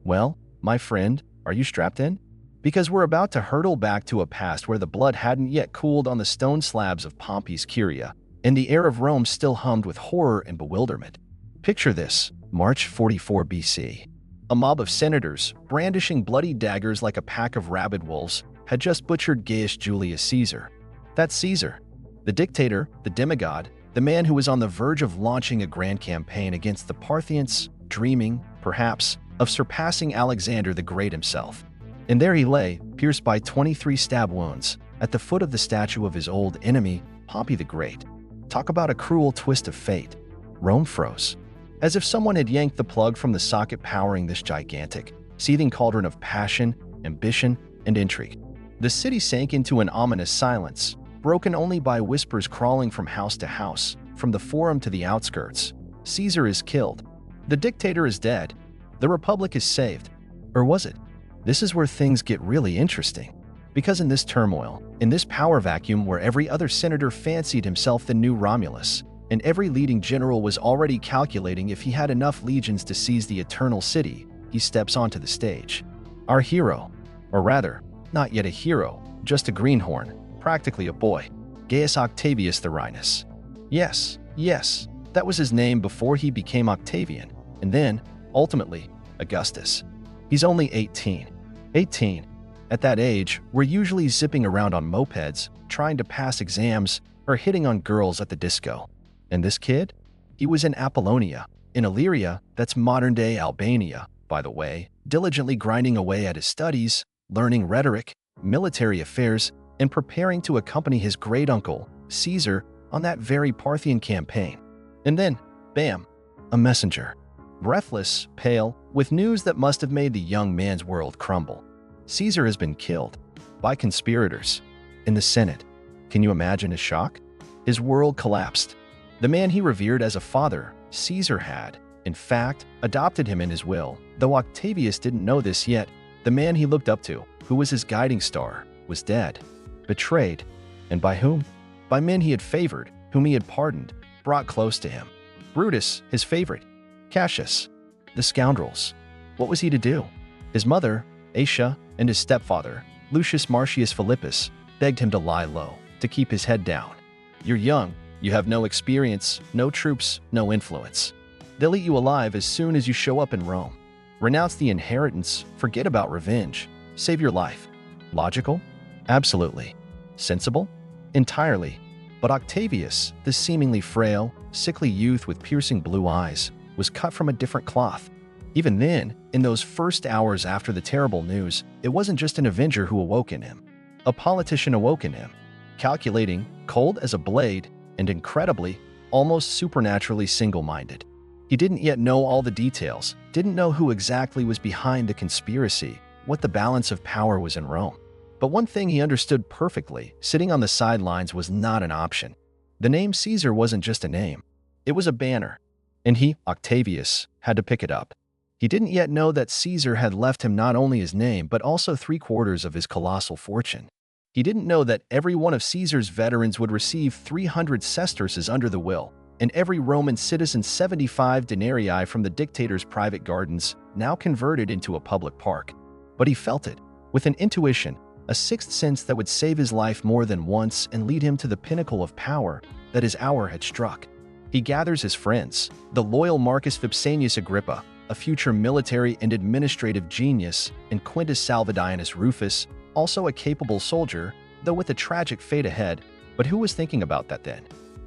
Well, my friend, are you strapped in? Because we're about to hurtle back to a past where the blood hadn't yet cooled on the stone slabs of Pompey's Curia, and the air of Rome still hummed with horror and bewilderment. Picture this: March 44 BC. A mob of senators, brandishing bloody daggers like a pack of rabid wolves, had just butchered Gaius Julius Caesar. That's Caesar, the dictator, the demigod, the man who was on the verge of launching a grand campaign against the Parthians, dreaming, perhaps, of surpassing Alexander the Great himself. And there he lay, pierced by 23 stab wounds, at the foot of the statue of his old enemy, Pompey the Great. Talk about a cruel twist of fate. Rome froze, as if someone had yanked the plug from the socket powering this gigantic, seething cauldron of passion, ambition, and intrigue. The city sank into an ominous silence, broken only by whispers crawling from house to house, from the forum to the outskirts. Caesar is killed. The dictator is dead. The republic is saved. Or was it? This is where things get really interesting. Because in this turmoil, in this power vacuum where every other senator fancied himself the new Romulus, and every leading general was already calculating if he had enough legions to seize the eternal city, he steps onto the stage. Our hero, or rather, not yet a hero, just a greenhorn, practically a boy, Gaius Octavius the Rhinus. Yes, that was his name before he became Octavian, and then, ultimately, Augustus. He's only 18. 18. At that age, we're usually zipping around on mopeds, trying to pass exams, or hitting on girls at the disco. And this kid? He was in Apollonia, in Illyria, that's modern-day Albania, by the way, diligently grinding away at his studies, learning rhetoric, military affairs, and preparing to accompany his great-uncle, Caesar, on that very Parthian campaign. And then, bam, a messenger. Breathless, pale, with news that must have made the young man's world crumble. Caesar has been killed by conspirators in the Senate. Can you imagine his shock? His world collapsed. The man he revered as a father, Caesar had, in fact, adopted him in his will. Though Octavius didn't know this yet, the man he looked up to, who was his guiding star, was dead. Betrayed. And by whom? By men he had favored, whom he had pardoned, brought close to him. Brutus, his favorite. Cassius. The scoundrels. What was he to do? His mother, Asia, and his stepfather, Lucius Marcius Philippus, begged him to lie low, to keep his head down. You're young, you have no experience, no troops, no influence. They'll eat you alive as soon as you show up in Rome. Renounce the inheritance, forget about revenge, save your life. Logical? Absolutely. Sensible? Entirely. But Octavius, this seemingly frail, sickly youth with piercing blue eyes, was cut from a different cloth. Even then, in those first hours after the terrible news, it wasn't just an avenger who awoke in him. A politician awoke in him, calculating, cold as a blade, and incredibly, almost supernaturally single-minded. He didn't yet know all the details, didn't know who exactly was behind the conspiracy, what the balance of power was in Rome. But one thing he understood perfectly, sitting on the sidelines was not an option. The name Caesar wasn't just a name. It was a banner. And he, Octavius, had to pick it up. He didn't yet know that Caesar had left him not only his name, but also 3/4 of his colossal fortune. He didn't know that every one of Caesar's veterans would receive 300 sesterces under the will, and every Roman citizen 75 denarii from the dictator's private gardens, now converted into a public park. But he felt it, with an intuition, a sixth sense that would save his life more than once and lead him to the pinnacle of power, that his hour had struck. He gathers his friends, the loyal Marcus Vipsanius Agrippa, a future military and administrative genius, and Quintus Salvidianus Rufus, also a capable soldier, though with a tragic fate ahead, but who was thinking about that then?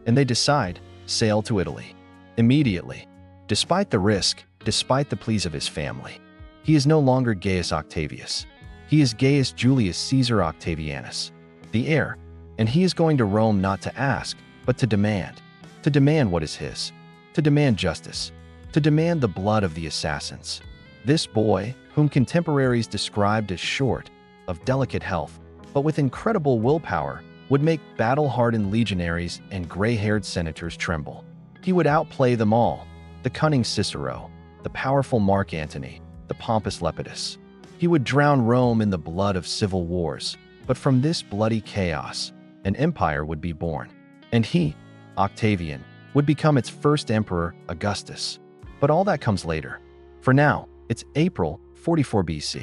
And they decide, sail to Italy. Immediately. Despite the risk, despite the pleas of his family. He is no longer Gaius Octavius. He is Gaius Julius Caesar Octavianus, the heir, and he is going to Rome not to ask, but to demand. To demand what is his. To demand justice. To demand the blood of the assassins. This boy, whom contemporaries described as short, of delicate health, but with incredible willpower, would make battle-hardened legionaries and gray-haired senators tremble. He would outplay them all, the cunning Cicero, the powerful Mark Antony, the pompous Lepidus. He would drown Rome in the blood of civil wars, but from this bloody chaos, an empire would be born. And he, Octavian, would become its first emperor, Augustus. But all that comes later. For now, It's April 44 BC.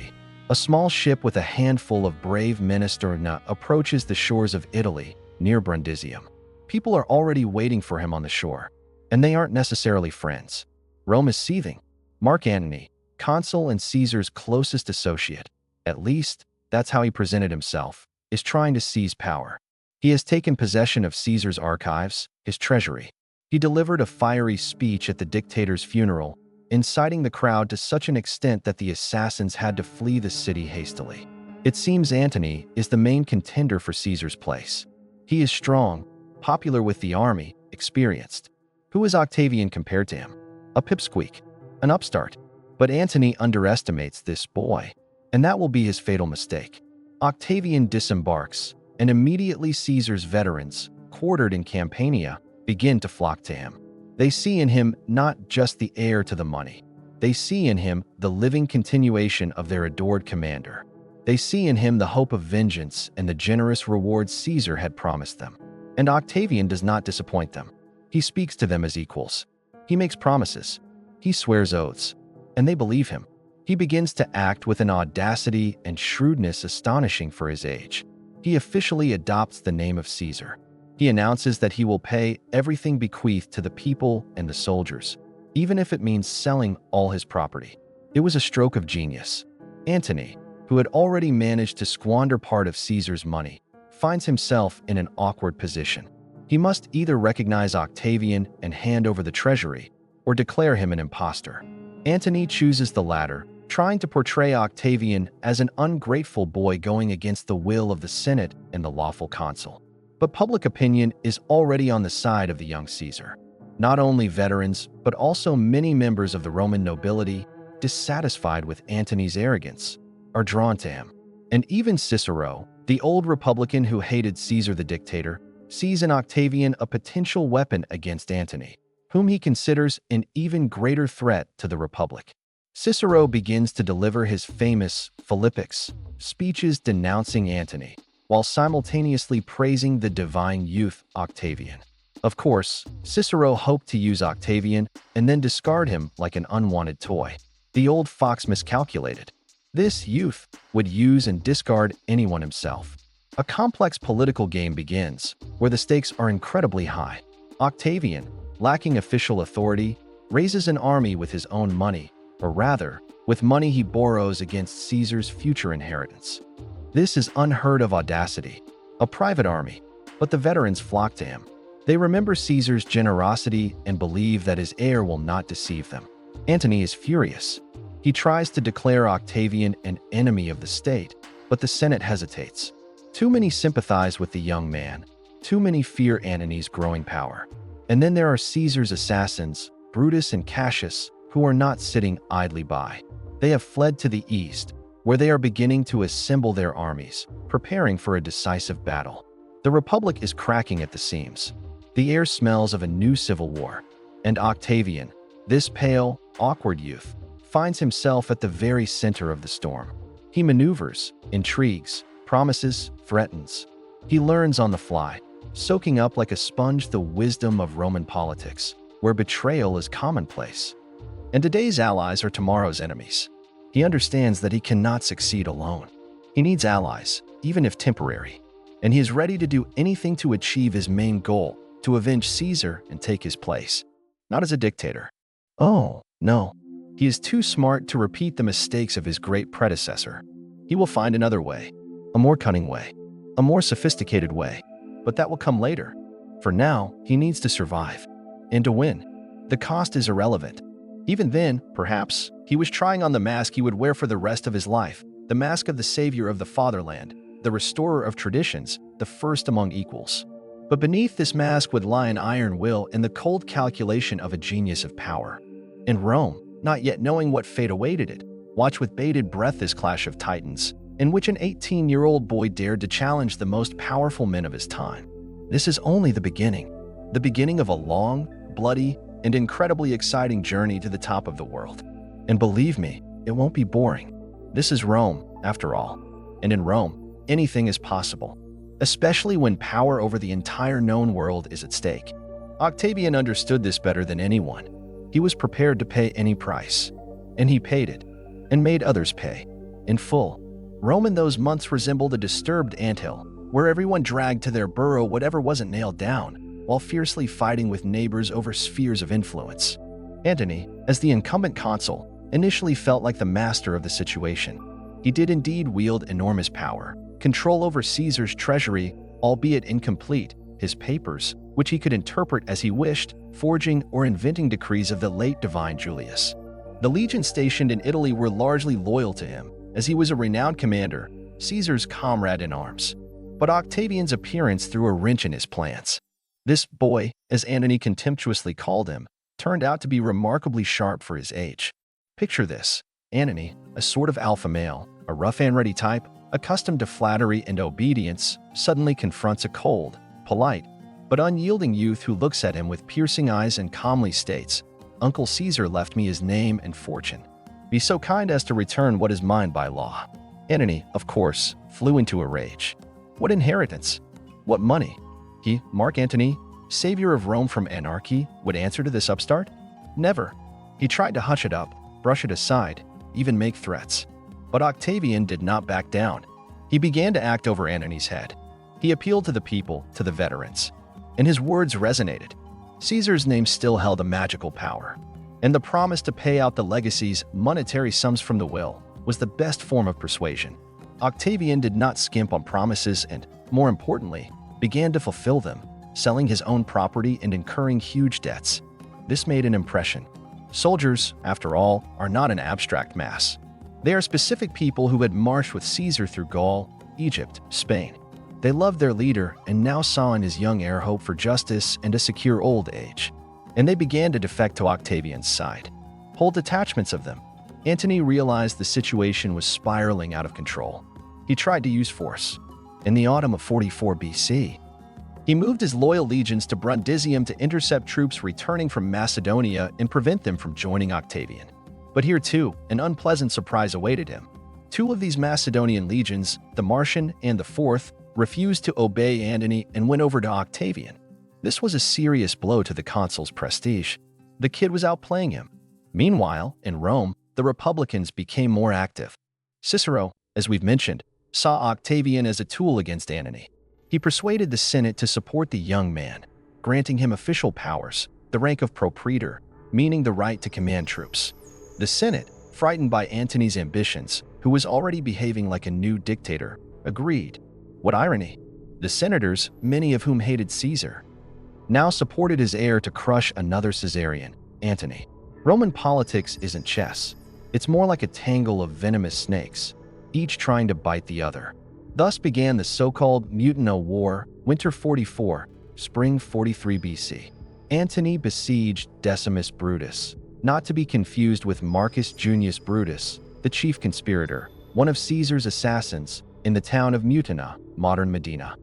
A small ship with a handful of brave men approaches the shores of Italy near Brundisium. People are already waiting for him on the shore, and they aren't necessarily friends. Rome is seething. Mark Antony, consul and Caesar's closest associate, at least that's how he presented himself, is trying to seize power. He has taken possession of Caesar's archives, his treasury. He delivered a fiery speech at the dictator's funeral, inciting the crowd to such an extent that the assassins had to flee the city hastily. It seems Antony is the main contender for Caesar's place. He is strong, popular with the army, experienced. Who is Octavian compared to him? A pipsqueak, an upstart. But Antony underestimates this boy, and that will be his fatal mistake. Octavian disembarks, and immediately Caesar's veterans, quartered in Campania, begin to flock to him. They see in him not just the heir to the money. They see in him the living continuation of their adored commander. They see in him the hope of vengeance and the generous rewards Caesar had promised them. And Octavian does not disappoint them. He speaks to them as equals. He makes promises. He swears oaths. And they believe him. He begins to act with an audacity and shrewdness astonishing for his age. He officially adopts the name of Caesar. He announces that he will pay everything bequeathed to the people and the soldiers, even if it means selling all his property. It was a stroke of genius. Antony, who had already managed to squander part of Caesar's money, finds himself in an awkward position. He must either recognize Octavian and hand over the treasury, or declare him an impostor. Antony chooses the latter, trying to portray Octavian as an ungrateful boy going against the will of the Senate and the lawful consul. But public opinion is already on the side of the young Caesar. Not only veterans, but also many members of the Roman nobility, dissatisfied with Antony's arrogance, are drawn to him. And even Cicero, the old republican who hated Caesar the dictator, sees in Octavian a potential weapon against Antony, whom he considers an even greater threat to the republic. Cicero begins to deliver his famous Philippics, speeches denouncing Antony, while simultaneously praising the divine youth Octavian. Of course, Cicero hoped to use Octavian and then discard him like an unwanted toy. The old fox miscalculated. This youth would use and discard anyone himself. A complex political game begins, where the stakes are incredibly high. Octavian, lacking official authority, raises an army with his own money, or rather, with money he borrows against Caesar's future inheritance. This is unheard of audacity, a private army, but the veterans flock to him. They remember Caesar's generosity and believe that his heir will not deceive them. Antony is furious. He tries to declare Octavian an enemy of the state, but the Senate hesitates. Too many sympathize with the young man. Too many fear Antony's growing power. And then there are Caesar's assassins, Brutus and Cassius, who are not sitting idly by. They have fled to the east, where they are beginning to assemble their armies, preparing for a decisive battle. The Republic is cracking at the seams. The air smells of a new civil war. And Octavian, this pale, awkward youth, finds himself at the very center of the storm. He maneuvers, intrigues, promises, threatens. He learns on the fly, soaking up like a sponge the wisdom of Roman politics, where betrayal is commonplace. And today's allies are tomorrow's enemies. He understands that he cannot succeed alone. He needs allies, even if temporary. And he is ready to do anything to achieve his main goal, to avenge Caesar and take his place. Not as a dictator. Oh, no. He is too smart to repeat the mistakes of his great predecessor. He will find another way, a more cunning way, a more sophisticated way. But that will come later. For now, he needs to survive. And to win. The cost is irrelevant. Even then, perhaps, he was trying on the mask he would wear for the rest of his life, the mask of the savior of the fatherland, the restorer of traditions, the first among equals. But beneath this mask would lie an iron will and the cold calculation of a genius of power. In Rome, not yet knowing what fate awaited it, watched with bated breath this clash of titans, in which an 18-year-old boy dared to challenge the most powerful men of his time. This is only the beginning of a long, bloody, and incredibly exciting journey to the top of the world. And believe me, it won't be boring. This is Rome, after all. And in Rome, anything is possible, especially when power over the entire known world is at stake. Octavian understood this better than anyone. He was prepared to pay any price, and he paid it. and made others pay. In full, Rome in those months resembled a disturbed anthill, where everyone dragged to their burrow whatever wasn't nailed down, while fiercely fighting with neighbors over spheres of influence. Antony, as the incumbent consul, initially felt like the master of the situation. He did indeed wield enormous power, control over Caesar's treasury, albeit incomplete, his papers, which he could interpret as he wished, forging or inventing decrees of the late divine Julius. The legions stationed in Italy were largely loyal to him, as he was a renowned commander, Caesar's comrade in arms. But Octavian's appearance threw a wrench in his plans. This boy, as Antony contemptuously called him, turned out to be remarkably sharp for his age. Picture this: Antony, a sort of alpha male, a rough and ready type, accustomed to flattery and obedience, suddenly confronts a cold, polite, but unyielding youth who looks at him with piercing eyes and calmly states, "Uncle Caesar left me his name and fortune. Be so kind as to return what is mine by law." Antony, of course, flew into a rage. What inheritance? What money? He, Mark Antony, savior of Rome from anarchy, would answer to this upstart? Never. He tried to hush it up, brush it aside, even make threats. But Octavian did not back down. He began to act over Antony's head. He appealed to the people, to the veterans. And his words resonated. Caesar's name still held a magical power. And the promise to pay out the legacies, monetary sums from the will, was the best form of persuasion. Octavian did not skimp on promises and, more importantly, began to fulfill them, selling his own property and incurring huge debts. This made an impression. Soldiers, after all, are not an abstract mass. They are specific people who had marched with Caesar through Gaul, Egypt, Spain. They loved their leader and now saw in his young heir hope for justice and a secure old age. And they began to defect to Octavian's side. Whole detachments of them. Antony realized the situation was spiraling out of control. He tried to use force. In the autumn of 44 BC, he moved his loyal legions to Brundisium to intercept troops returning from Macedonia and prevent them from joining Octavian. But here too, an unpleasant surprise awaited him. Two of these Macedonian legions, the Martian and the Fourth, refused to obey Antony and went over to Octavian. This was a serious blow to the consul's prestige. The kid was outplaying him. Meanwhile, in Rome, the Republicans became more active. Cicero, as we've mentioned, saw Octavian as a tool against Antony. He persuaded the Senate to support the young man, granting him official powers, the rank of propraetor, meaning the right to command troops. The Senate, frightened by Antony's ambitions, who was already behaving like a new dictator, agreed. What irony! The senators, many of whom hated Caesar, now supported his heir to crush another Caesarian, Antony. Roman politics isn't chess. It's more like a tangle of venomous snakes, each trying to bite the other. Thus began the so-called Mutinous War, winter 44, spring 43 BC. Antony besieged Decimus Brutus, not to be confused with Marcus Junius Brutus, the chief conspirator, one of Caesar's assassins, in the town of Mutina, modern Medina.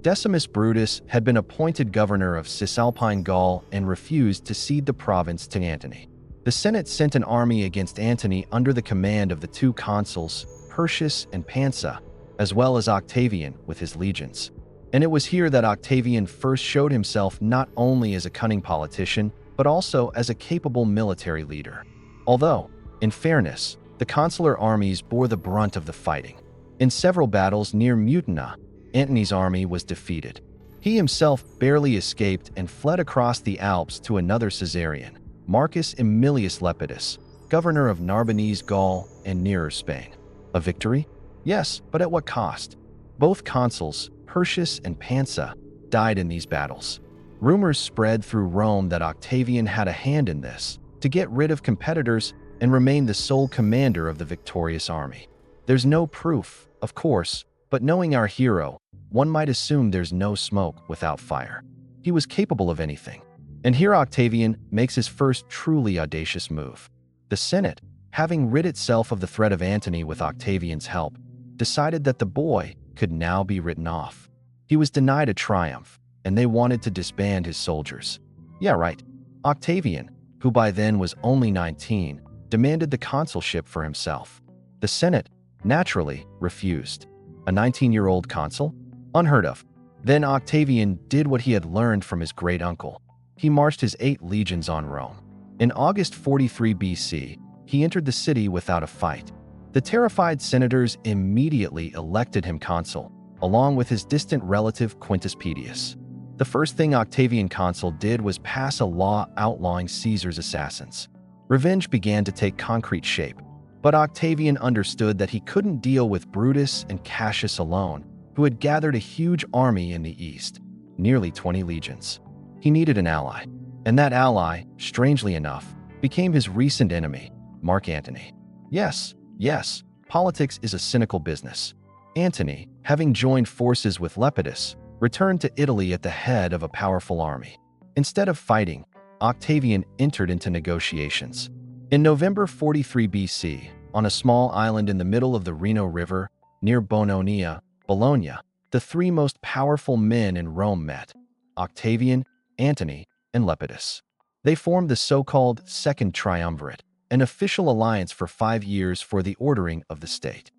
Decimus Brutus had been appointed governor of Cisalpine Gaul and refused to cede the province to Antony. The Senate sent an army against Antony under the command of the two consuls, Hirtius and Pansa, as well as Octavian with his legions. And it was here that Octavian first showed himself not only as a cunning politician, but also as a capable military leader. Although, in fairness, the consular armies bore the brunt of the fighting. In several battles near Mutina, Antony's army was defeated. He himself barely escaped and fled across the Alps to another Caesarian, Marcus Aemilius Lepidus, governor of Narbonese Gaul and nearer Spain. A victory? Yes, but at what cost? Both consuls, Hirtius and Pansa, died in these battles. Rumors spread through Rome that Octavian had a hand in this, to get rid of competitors and remain the sole commander of the victorious army. There's no proof, of course, but knowing our hero, one might assume there's no smoke without fire. He was capable of anything. And here Octavian makes his first truly audacious move. The Senate, having rid itself of the threat of Antony with Octavian's help, decided that the boy could now be written off. He was denied a triumph, and they wanted to disband his soldiers. Yeah, right. Octavian, who by then was only 19, demanded the consulship for himself. The Senate, naturally, refused. A 19-year-old consul? Unheard of. Then Octavian did what he had learned from his great uncle. He marched his 8 legions on Rome. In August 43 BC, he entered the city without a fight. The terrified senators immediately elected him consul, along with his distant relative Quintus Pedius. The first thing Octavian consul did was pass a law outlawing Caesar's assassins. Revenge began to take concrete shape, but Octavian understood that he couldn't deal with Brutus and Cassius alone, who had gathered a huge army in the east, nearly 20 legions. He needed an ally, and that ally, strangely enough, became his recent enemy, Mark Antony. Yes, politics is a cynical business. Antony, having joined forces with Lepidus, returned to Italy at the head of a powerful army. Instead of fighting, Octavian entered into negotiations. In November 43 BC, on a small island in the middle of the Reno River, near Bologna, the three most powerful men in Rome met: Octavian, Antony, and Lepidus. They formed the so-called Second Triumvirate, an official alliance for 5 years for the ordering of the state.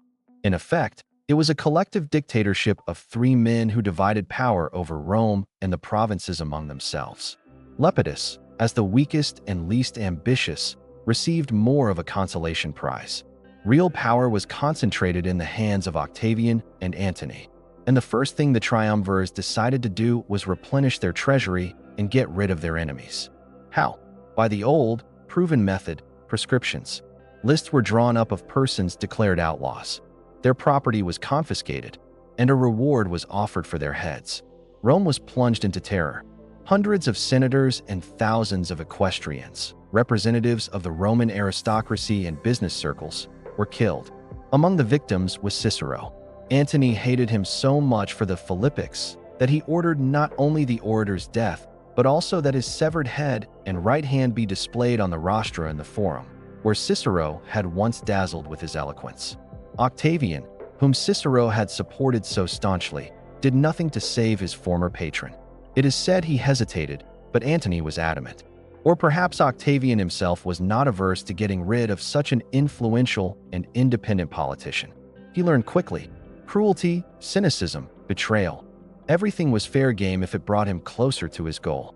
In effect, it was a collective dictatorship of 3 men who divided power over Rome and the provinces among themselves. Lepidus, as the weakest and least ambitious, received more of a consolation prize. Real power was concentrated in the hands of Octavian and Antony, and the first thing the triumvirs decided to do was replenish their treasury and get rid of their enemies. How? By the old, proven method, prescriptions. Lists were drawn up of persons declared outlaws. Their property was confiscated, and a reward was offered for their heads. Rome was plunged into terror. Hundreds of senators and thousands of equestrians, representatives of the Roman aristocracy and business circles, were killed. Among the victims was Cicero. Antony hated him so much for the Philippics that he ordered not only the orator's death, but also that his severed head and right hand be displayed on the rostra in the Forum, where Cicero had once dazzled with his eloquence. Octavian, whom Cicero had supported so staunchly, did nothing to save his former patron. It is said he hesitated, but Antony was adamant. Or perhaps Octavian himself was not averse to getting rid of such an influential and independent politician. He learned quickly: cruelty, cynicism, betrayal. Everything was fair game if it brought him closer to his goal.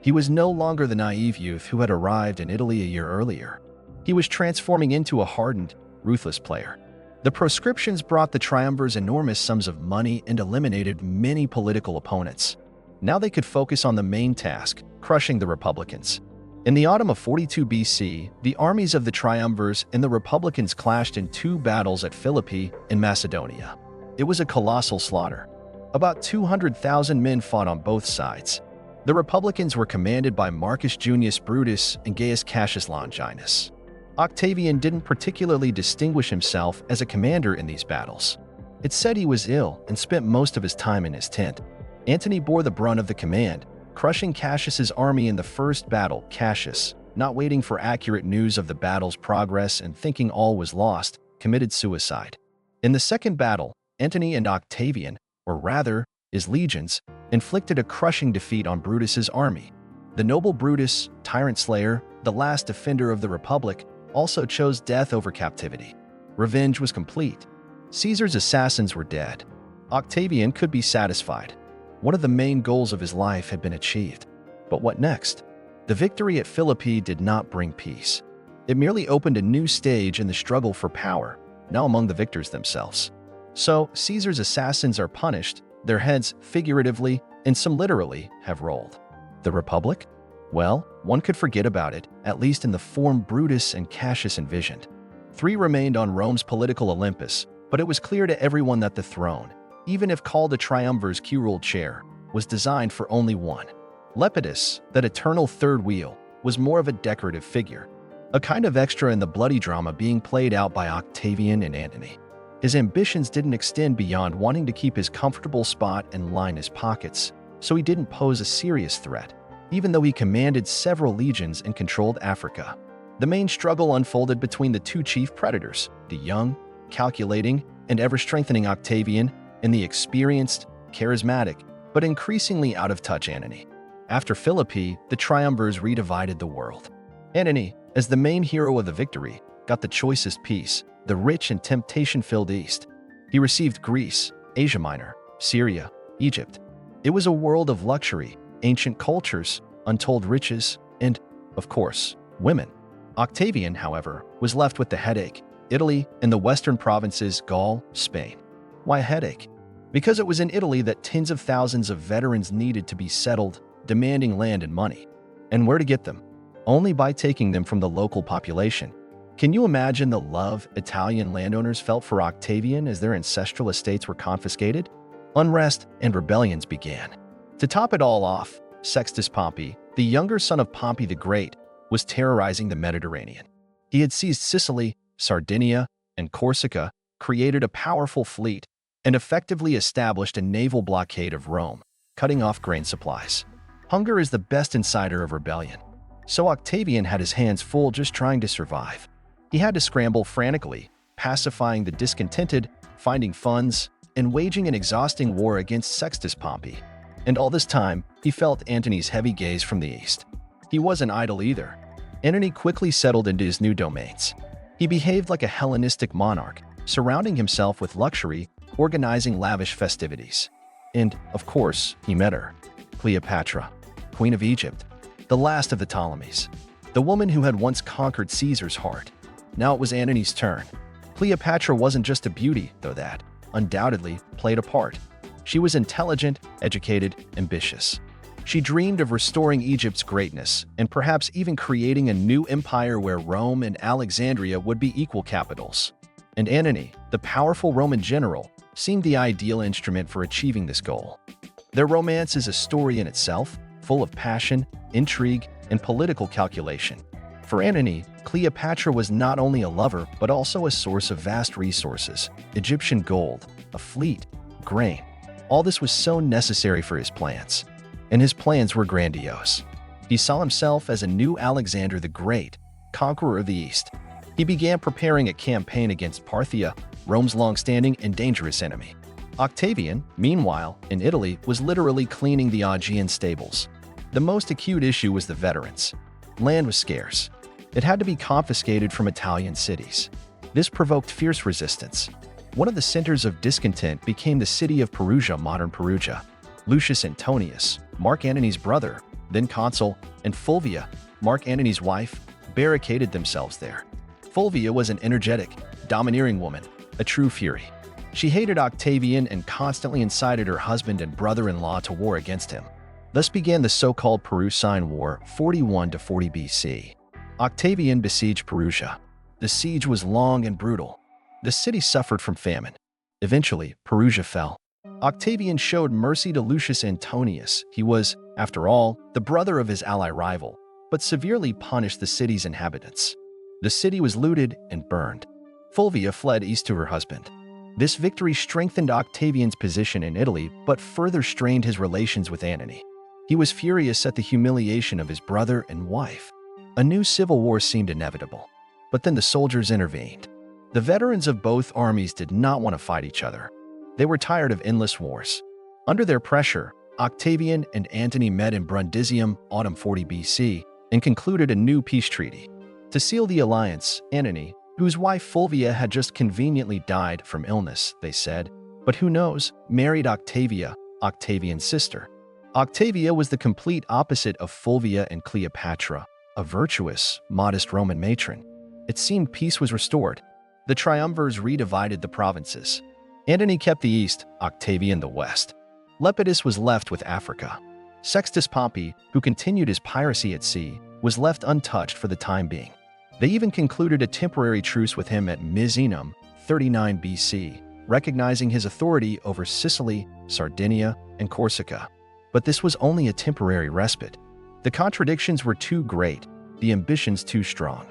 He was no longer the naive youth who had arrived in Italy a year earlier. He was transforming into a hardened, ruthless player. The proscriptions brought the triumvirs enormous sums of money and eliminated many political opponents. Now they could focus on the main task, crushing the Republicans. In the autumn of 42 BC, the armies of the triumvirs and the Republicans clashed in 2 battles at Philippi in Macedonia. It was a colossal slaughter. About 200,000 men fought on both sides. The Republicans were commanded by Marcus Junius Brutus and Gaius Cassius Longinus. Octavian didn't particularly distinguish himself as a commander in these battles. It's said he was ill and spent most of his time in his tent. Antony bore the brunt of the command, crushing Cassius's army in the first battle. Cassius, not waiting for accurate news of the battle's progress and thinking all was lost, committed suicide. In the second battle, Antony and Octavian, or rather, his legions, inflicted a crushing defeat on Brutus's army. The noble Brutus, tyrant slayer, the last defender of the Republic, also chose death over captivity. Revenge was complete. Caesar's assassins were dead. Octavian could be satisfied. One of the main goals of his life had been achieved. But what next? The victory at Philippi did not bring peace. It merely opened a new stage in the struggle for power, now among the victors themselves. So, Caesar's assassins are punished, their heads, figuratively and some literally, have rolled. The Republic? Well, one could forget about it, at least in the form Brutus and Cassius envisioned. 3 remained on Rome's political Olympus, but it was clear to everyone that the throne, even if called a triumvir's curule chair, was designed for only one. Lepidus, that eternal third wheel, was more of a decorative figure, a kind of extra in the bloody drama being played out by Octavian and Antony. His ambitions didn't extend beyond wanting to keep his comfortable spot and line his pockets, so he didn't pose a serious threat, even though he commanded several legions and controlled Africa. The main struggle unfolded between the 2 chief predators, the young, calculating, and ever-strengthening Octavian, and the experienced, charismatic, but increasingly out-of-touch Antony. After Philippi, the triumvirs redivided the world. Antony, as the main hero of the victory, got the choicest piece, the rich and temptation-filled East. He received Greece, Asia Minor, Syria, Egypt. It was a world of luxury, ancient cultures, untold riches, and, of course, women. Octavian, however, was left with the headache: Italy and the western provinces, Gaul, Spain. Why a headache? Because it was in Italy that tens of thousands of veterans needed to be settled, demanding land and money. And where to get them? Only by taking them from the local population. Can you imagine the love Italian landowners felt for Octavian as their ancestral estates were confiscated? Unrest and rebellions began. To top it all off, Sextus Pompey, the younger son of Pompey the Great, was terrorizing the Mediterranean. He had seized Sicily, Sardinia, and Corsica, created a powerful fleet, and effectively established a naval blockade of Rome, cutting off grain supplies. Hunger is the best insider of rebellion. So Octavian had his hands full just trying to survive. He had to scramble frantically, pacifying the discontented, finding funds, and waging an exhausting war against Sextus Pompey. And all this time, he felt Antony's heavy gaze from the east. He wasn't idle either. Antony quickly settled into his new domains. He behaved like a Hellenistic monarch, surrounding himself with luxury, organizing lavish festivities. And, of course, he met her, Cleopatra, Queen of Egypt, the last of the Ptolemies, the woman who had once conquered Caesar's heart. Now it was Antony's turn. Cleopatra wasn't just a beauty, though that, undoubtedly, played a part. She was intelligent, educated, ambitious. She dreamed of restoring Egypt's greatness and perhaps even creating a new empire where Rome and Alexandria would be equal capitals. And Antony, the powerful Roman general, seemed the ideal instrument for achieving this goal. Their romance is a story in itself, full of passion, intrigue, and political calculation. For Antony, Cleopatra was not only a lover but also a source of vast resources: Egyptian gold, a fleet, grain. All this was so necessary for his plans. And his plans were grandiose. He saw himself as a new Alexander the Great, conqueror of the East. He began preparing a campaign against Parthia, Rome's long-standing and dangerous enemy. Octavian, meanwhile, in Italy, was literally cleaning the Augean stables. The most acute issue was the veterans. Land was scarce. It had to be confiscated from Italian cities. This provoked fierce resistance. One of the centers of discontent became the city of Perugia, modern Perugia. Lucius Antonius, Mark Antony's brother, then consul, and Fulvia, Mark Antony's wife, barricaded themselves there. Fulvia was an energetic, domineering woman, a true fury. She hated Octavian and constantly incited her husband and brother-in-law to war against him. Thus began the so-called Perusine War, 41 to 40 BC. Octavian besieged Perugia. The siege was long and brutal. The city suffered from famine. Eventually, Perugia fell. Octavian showed mercy to Lucius Antonius. He was, after all, the brother of his ally rival, but severely punished the city's inhabitants. The city was looted and burned. Fulvia fled east to her husband. This victory strengthened Octavian's position in Italy, but further strained his relations with Antony. He was furious at the humiliation of his brother and wife. A new civil war seemed inevitable. But then the soldiers intervened. The veterans of both armies did not want to fight each other. They were tired of endless wars. Under their pressure, Octavian and Antony met in Brundisium, autumn 40 BC, and concluded a new peace treaty. To seal the alliance, Antony, whose wife Fulvia had just conveniently died from illness, they said, but who knows, married Octavia, Octavian's sister. Octavia was the complete opposite of Fulvia and Cleopatra, a virtuous, modest Roman matron. It seemed peace was restored. The triumvirs redivided the provinces. Antony kept the east, Octavian the west. Lepidus was left with Africa. Sextus Pompey, who continued his piracy at sea, was left untouched for the time being. They even concluded a temporary truce with him at Misenum, 39 BC, recognizing his authority over Sicily, Sardinia, and Corsica. But this was only a temporary respite. The contradictions were too great, the ambitions too strong.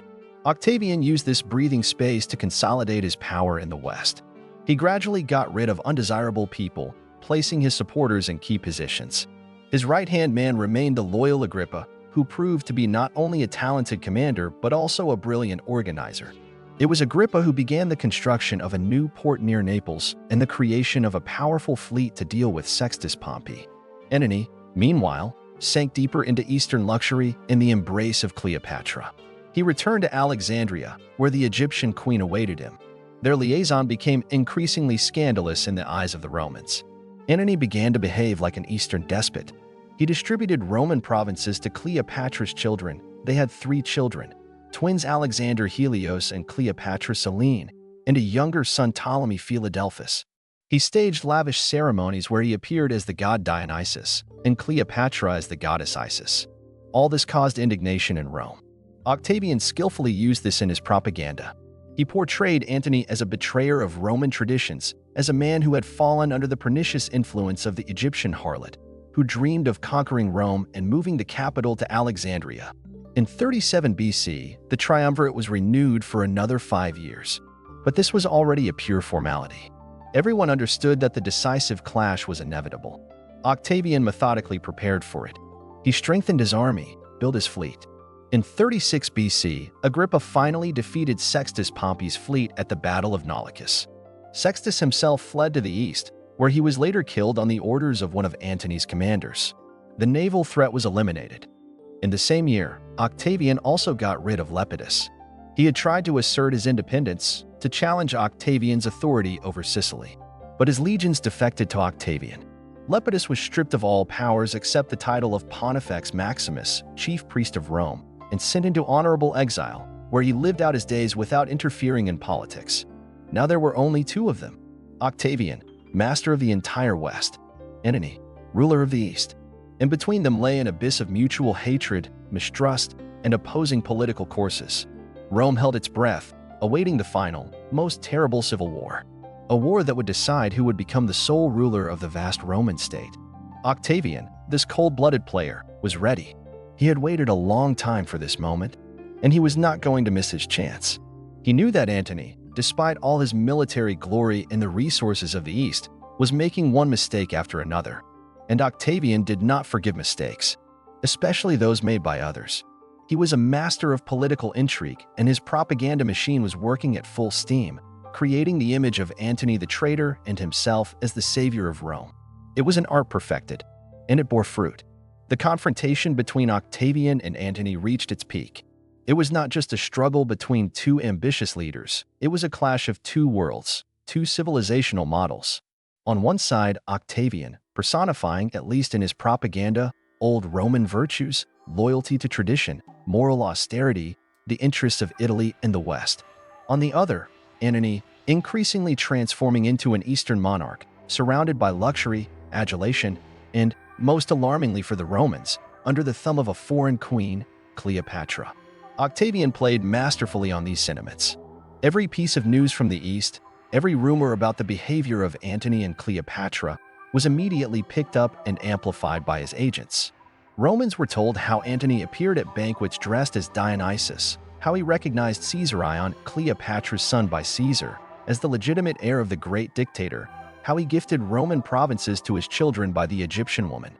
Octavian used this breathing space to consolidate his power in the West. He gradually got rid of undesirable people, placing his supporters in key positions. His right-hand man remained the loyal Agrippa, who proved to be not only a talented commander but also a brilliant organizer. It was Agrippa who began the construction of a new port near Naples and the creation of a powerful fleet to deal with Sextus Pompey. Antony, meanwhile, sank deeper into Eastern luxury in the embrace of Cleopatra. He returned to Alexandria, where the Egyptian queen awaited him. Their liaison became increasingly scandalous in the eyes of the Romans. Antony began to behave like an Eastern despot. He distributed Roman provinces to Cleopatra's children. They had 3 children. twins Alexander Helios and Cleopatra Selene, and a younger son Ptolemy Philadelphus. He staged lavish ceremonies where he appeared as the god Dionysus and Cleopatra as the goddess Isis. All this caused indignation in Rome. Octavian skillfully used this in his propaganda. He portrayed Antony as a betrayer of Roman traditions, as a man who had fallen under the pernicious influence of the Egyptian harlot, who dreamed of conquering Rome and moving the capital to Alexandria. In 37 BC, the triumvirate was renewed for another 5 years. But this was already a pure formality. Everyone understood that the decisive clash was inevitable. Octavian methodically prepared for it. He strengthened his army, built his fleet. In 36 BC, Agrippa finally defeated Sextus Pompey's fleet at the Battle of Naulochus. Sextus himself fled to the east, where he was later killed on the orders of one of Antony's commanders. The naval threat was eliminated. In the same year, Octavian also got rid of Lepidus. He had tried to assert his independence, to challenge Octavian's authority over Sicily. But his legions defected to Octavian. Lepidus was stripped of all powers except the title of Pontifex Maximus, chief priest of Rome, and sent into honorable exile, where he lived out his days without interfering in politics. Now there were only two of them: Octavian, master of the entire West; Antony, ruler of the East. And between them lay an abyss of mutual hatred, mistrust, and opposing political courses. Rome held its breath, awaiting the final, most terrible civil war. A war that would decide who would become the sole ruler of the vast Roman state. Octavian, this cold-blooded player, was ready. He had waited a long time for this moment, and he was not going to miss his chance. He knew that Antony, despite all his military glory and the resources of the East, was making one mistake after another. And Octavian did not forgive mistakes, especially those made by others. He was a master of political intrigue, and his propaganda machine was working at full steam, creating the image of Antony the traitor and himself as the savior of Rome. It was an art perfected, and it bore fruit. The confrontation between Octavian and Antony reached its peak. It was not just a struggle between two ambitious leaders, it was a clash of two worlds, two civilizational models. On one side, Octavian, personifying, at least in his propaganda, old Roman virtues, loyalty to tradition, moral austerity, the interests of Italy and the West. On the other, Antony, increasingly transforming into an Eastern monarch, surrounded by luxury, adulation, and, most alarmingly for the Romans, under the thumb of a foreign queen, Cleopatra. Octavian played masterfully on these sentiments. Every piece of news from the East, every rumor about the behavior of Antony and Cleopatra, was immediately picked up and amplified by his agents. Romans were told how Antony appeared at banquets dressed as Dionysus, how he recognized Caesarion, Cleopatra's son by Caesar, as the legitimate heir of the great dictator, how he gifted Roman provinces to his children by the Egyptian woman.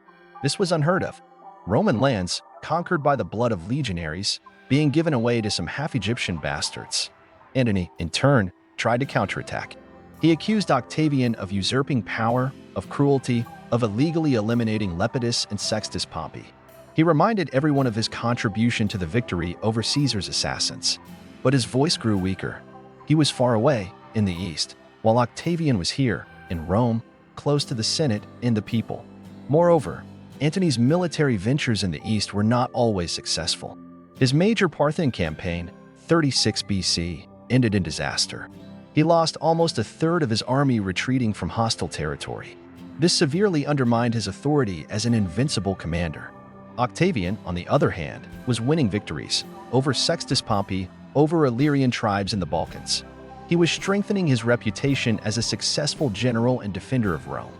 This was unheard of. Roman lands, conquered by the blood of legionaries, being given away to some half-Egyptian bastards. Antony, in turn, tried to counterattack. He accused Octavian of usurping power, of cruelty, of illegally eliminating Lepidus and Sextus Pompey. He reminded everyone of his contribution to the victory over Caesar's assassins. But his voice grew weaker. He was far away, in the East, while Octavian was here, in Rome, close to the Senate and the people. Moreover, Antony's military ventures in the East were not always successful. His major Parthian campaign, 36 BC, ended in disaster. He lost almost a third of his army retreating from hostile territory. This severely undermined his authority as an invincible commander. Octavian, on the other hand, was winning victories over Sextus Pompey, over Illyrian tribes in the Balkans. He was strengthening his reputation as a successful general and defender of Rome.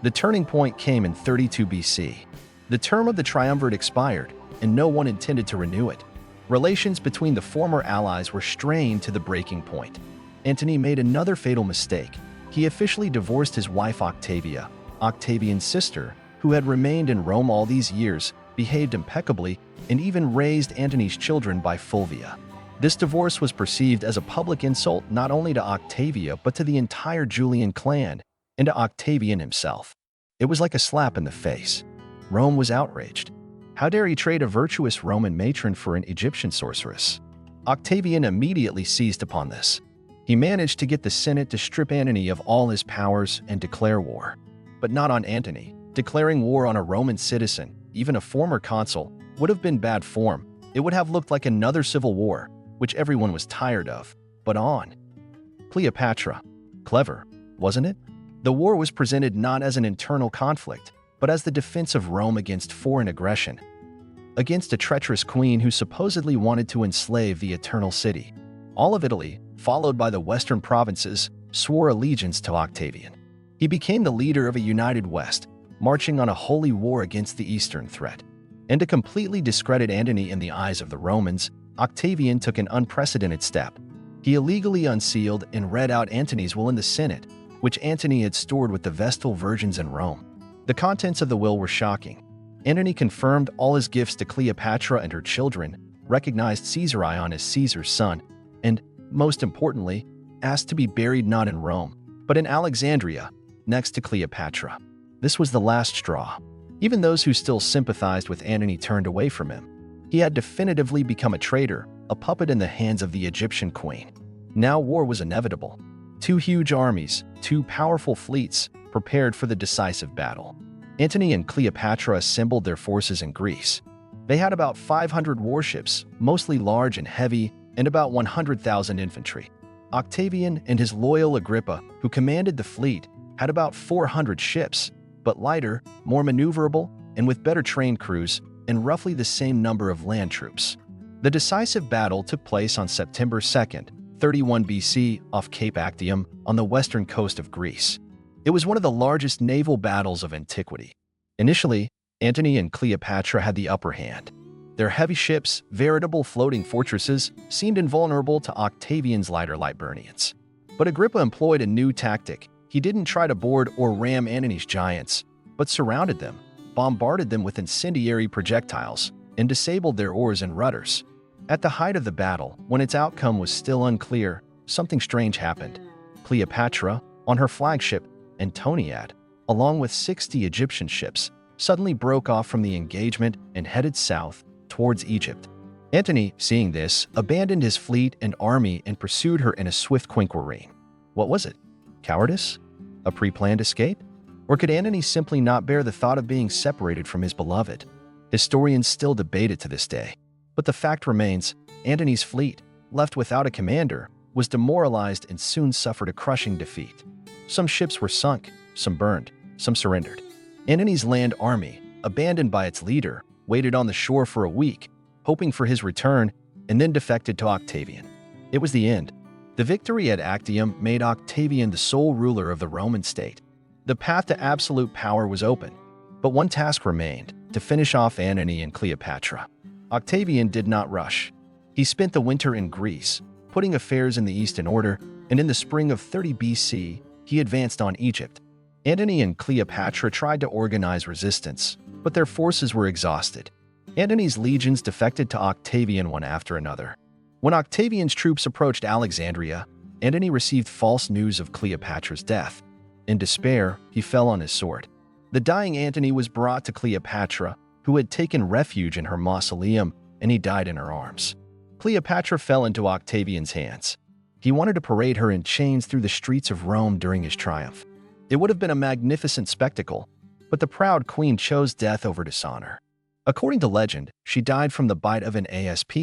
The turning point came in 32 BC. The term of the triumvirate expired, and no one intended to renew it. Relations between the former allies were strained to the breaking point. Antony made another fatal mistake. He officially divorced his wife Octavia, Octavian's sister, who had remained in Rome all these years, behaved impeccably, and even raised Antony's children by Fulvia. This divorce was perceived as a public insult not only to Octavia but to the entire Julian clan and to Octavian himself. It was like a slap in the face. Rome was outraged. How dare he trade a virtuous Roman matron for an Egyptian sorceress? Octavian immediately seized upon this. He managed to get the Senate to strip Antony of all his powers and declare war. But not on Antony. Declaring war on a Roman citizen, even a former consul, would have been bad form. It would have looked like another civil war. which everyone was tired of, but on. Cleopatra. Clever, wasn't it? The war was presented not as an internal conflict, but as the defense of Rome against foreign aggression, against a treacherous queen who supposedly wanted to enslave the Eternal City. All of Italy, followed by the western provinces, swore allegiance to Octavian. He became the leader of a united West, marching on a holy war against the Eastern threat. And to completely discredit Antony in the eyes of the Romans, Octavian took an unprecedented step. He illegally unsealed and read out Antony's will in the Senate, which Antony had stored with the Vestal virgins in Rome. The contents of the will were shocking. Antony confirmed all his gifts to Cleopatra and her children, recognized Caesarion as Caesar's son, and, most importantly, asked to be buried not in Rome, but in Alexandria, next to Cleopatra. This was the last straw. Even those who still sympathized with Antony turned away from him. He had definitively become a traitor, a puppet in the hands of the Egyptian queen. Now war was inevitable. Two huge armies, two powerful fleets, prepared for the decisive battle. Antony and Cleopatra assembled their forces in Greece. They had about 500 warships, mostly large and heavy, and about 100,000 infantry. Octavian and his loyal Agrippa, who commanded the fleet, had about 400 ships, but lighter, more maneuverable, and with better trained crews, and roughly the same number of land troops. The decisive battle took place on September 2nd, 31 BC, off Cape Actium on the western coast of Greece. It was one of the largest naval battles of antiquity. Initially, Antony and Cleopatra had the upper hand. Their heavy ships, veritable floating fortresses, seemed invulnerable to Octavian's lighter Liburnians. But Agrippa employed a new tactic. He didn't try to board or ram Antony's giants, but surrounded them, bombarded them with incendiary projectiles, and disabled their oars and rudders. At the height of the battle, when its outcome was still unclear, something strange happened. Cleopatra, on her flagship, Antoniad, along with 60 Egyptian ships, suddenly broke off from the engagement and headed south towards Egypt. Antony, seeing this, abandoned his fleet and army and pursued her in a swift quinquereme. What was it? Cowardice? A pre-planned escape? Or could Antony simply not bear the thought of being separated from his beloved? Historians still debate it to this day. But the fact remains, Antony's fleet, left without a commander, was demoralized and soon suffered a crushing defeat. Some ships were sunk, some burned, some surrendered. Antony's land army, abandoned by its leader, waited on the shore for a week, hoping for his return, and then defected to Octavian. It was the end. The victory at Actium made Octavian the sole ruler of the Roman state. The path to absolute power was open, but one task remained: to finish off Antony and Cleopatra. Octavian did not rush. He spent the winter in Greece, putting affairs in the East in order, and in the spring of 30 BC, he advanced on Egypt. Antony and Cleopatra tried to organize resistance, but their forces were exhausted. Antony's legions defected to Octavian one after another. When Octavian's troops approached Alexandria, Antony received false news of Cleopatra's death. In despair, he fell on his sword. The dying Antony was brought to Cleopatra, who had taken refuge in her mausoleum, and he died in her arms. Cleopatra fell into Octavian's hands. He wanted to parade her in chains through the streets of Rome during his triumph. It would have been a magnificent spectacle, but the proud queen chose death over dishonor. According to legend, she died from the bite of an asp,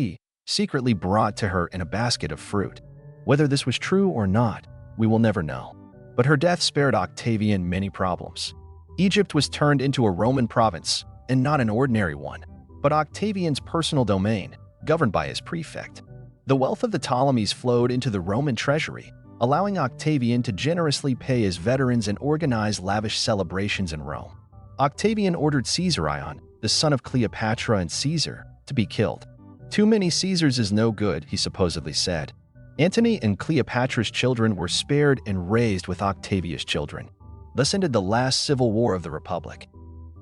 secretly brought to her in a basket of fruit. Whether this was true or not, we will never know. But her death spared Octavian many problems. Egypt was turned into a Roman province, and not an ordinary one, but Octavian's personal domain, governed by his prefect. The wealth of the Ptolemies flowed into the Roman treasury, allowing Octavian to generously pay his veterans and organize lavish celebrations in Rome. Octavian ordered Caesarion, the son of Cleopatra and Caesar, to be killed. "Too many Caesars is no good," he supposedly said. Antony and Cleopatra's children were spared and raised with Octavius' children. Thus ended the last civil war of the Republic.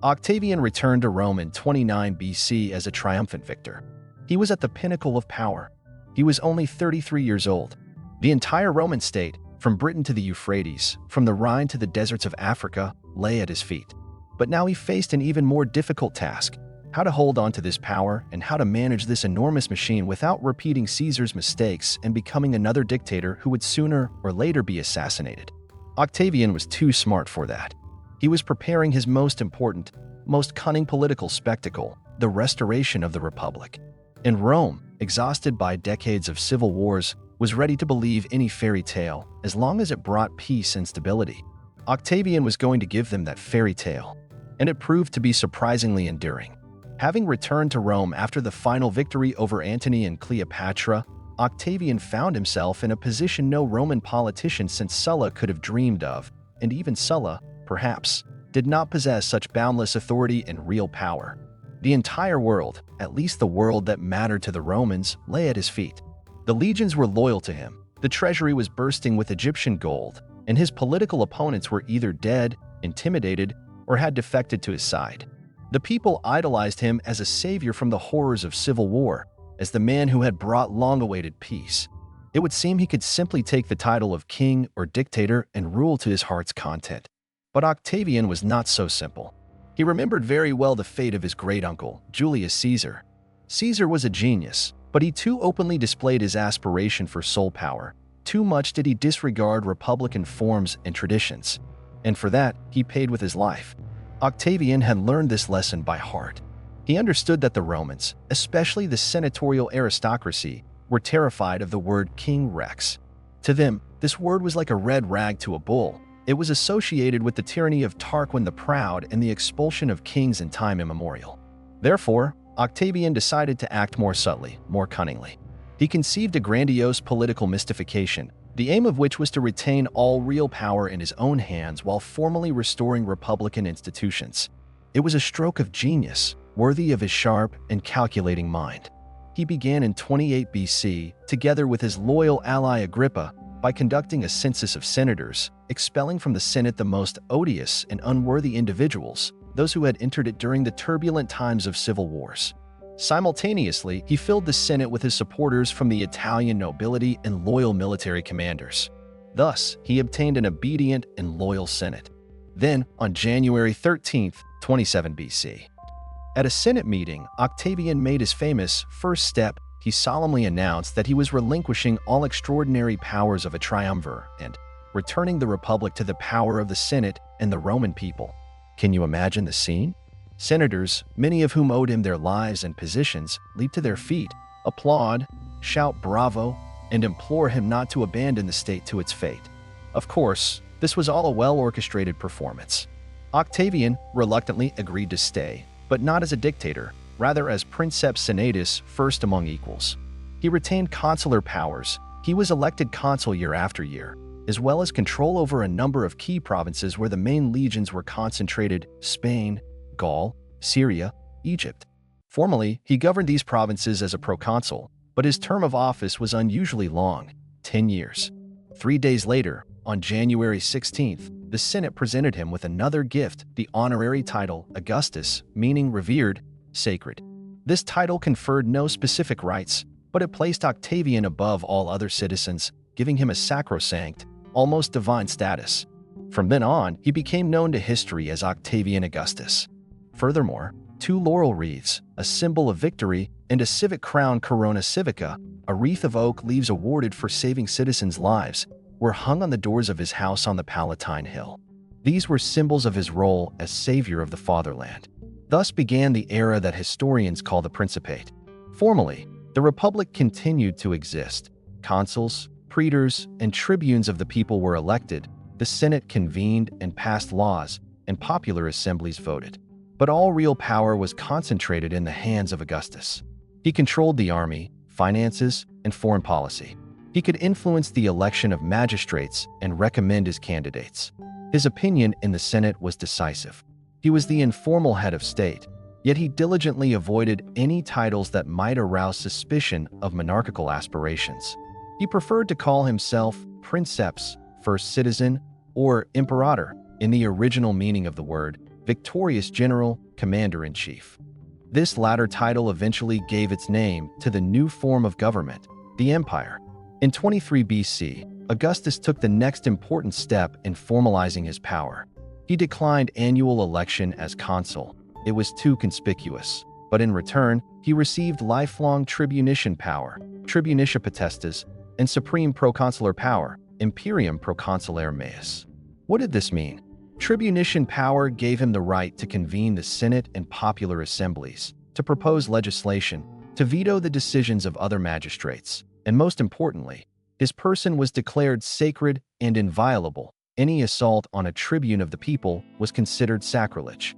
Octavian returned to Rome in 29 BC as a triumphant victor. He was at the pinnacle of power. He was only 33 years old. The entire Roman state, from Britain to the Euphrates, from the Rhine to the deserts of Africa, lay at his feet. But now he faced an even more difficult task: how to hold on to this power and how to manage this enormous machine without repeating Caesar's mistakes and becoming another dictator who would sooner or later be assassinated. Octavian was too smart for that. He was preparing his most important, most cunning political spectacle, the restoration of the Republic. In Rome, exhausted by decades of civil wars, was ready to believe any fairy tale as long as it brought peace and stability. Octavian was going to give them that fairy tale, and it proved to be surprisingly enduring. Having returned to Rome after the final victory over Antony and Cleopatra, Octavian found himself in a position no Roman politician since Sulla could have dreamed of, and even Sulla, perhaps, did not possess such boundless authority and real power. The entire world, at least the world that mattered to the Romans, lay at his feet. The legions were loyal to him, the treasury was bursting with Egyptian gold, and his political opponents were either dead, intimidated, or had defected to his side. The people idolized him as a savior from the horrors of civil war, as the man who had brought long-awaited peace. It would seem he could simply take the title of king or dictator and rule to his heart's content. But Octavian was not so simple. He remembered very well the fate of his great-uncle, Julius Caesar. Caesar was a genius, but he too openly displayed his aspiration for sole power. Too much did he disregard republican forms and traditions. And for that, he paid with his life. Octavian had learned this lesson by heart. He understood that the Romans, especially the senatorial aristocracy, were terrified of the word King Rex. To them, this word was like a red rag to a bull. It was associated with the tyranny of Tarquin the Proud and the expulsion of kings in time immemorial. Therefore, Octavian decided to act more subtly, more cunningly. He conceived a grandiose political mystification, the aim of which was to retain all real power in his own hands while formally restoring republican institutions. It was a stroke of genius, worthy of his sharp and calculating mind. He began in 28 BC, together with his loyal ally Agrippa, by conducting a census of senators, expelling from the Senate the most odious and unworthy individuals, those who had entered it during the turbulent times of civil wars. Simultaneously, he filled the Senate with his supporters from the Italian nobility and loyal military commanders. Thus, he obtained an obedient and loyal Senate. Then, on January 13, 27 BC, at a Senate meeting, Octavian made his famous first step. He solemnly announced that he was relinquishing all extraordinary powers of a triumvir and returning the republic to the power of the Senate and the Roman people. Can you imagine the scene? Senators, many of whom owed him their lives and positions, leap to their feet, applaud, shout bravo, and implore him not to abandon the state to its fate. Of course, this was all a well-orchestrated performance. Octavian reluctantly agreed to stay, but not as a dictator, rather as princeps senatus, first among equals. He retained consular powers. He was elected consul year after year, as well as control over a number of key provinces where the main legions were concentrated: Spain, Gaul, Syria, Egypt. Formally, he governed these provinces as a proconsul, but his term of office was unusually long, 10 years. 3 days later, on January 16th, the Senate presented him with another gift, the honorary title Augustus, meaning revered, sacred. This title conferred no specific rights, but it placed Octavian above all other citizens, giving him a sacrosanct, almost divine status. From then on, he became known to history as Octavian Augustus. Furthermore, 2 laurel wreaths, a symbol of victory, and a civic crown, corona civica, a wreath of oak leaves awarded for saving citizens' lives, were hung on the doors of his house on the Palatine Hill. These were symbols of his role as savior of the fatherland. Thus began the era that historians call the Principate. Formally, the Republic continued to exist. Consuls, praetors, and tribunes of the people were elected, the Senate convened and passed laws, and popular assemblies voted. But all real power was concentrated in the hands of Augustus. He controlled the army, finances, and foreign policy. He could influence the election of magistrates and recommend his candidates. His opinion in the Senate was decisive. He was the informal head of state, yet he diligently avoided any titles that might arouse suspicion of monarchical aspirations. He preferred to call himself princeps, first citizen, or imperator, in the original meaning of the word, victorious general, commander-in-chief. This latter title eventually gave its name to the new form of government, the empire. In 23 BC, Augustus took the next important step in formalizing his power. He declined annual election as consul. It was too conspicuous. But in return, he received lifelong tribunician power, tribunicia potestas, and supreme proconsular power, imperium proconsulare meus. What did this mean? Tribunician power gave him the right to convene the Senate and popular assemblies, to propose legislation, to veto the decisions of other magistrates, and most importantly, his person was declared sacred and inviolable. Any assault on a tribune of the people was considered sacrilege.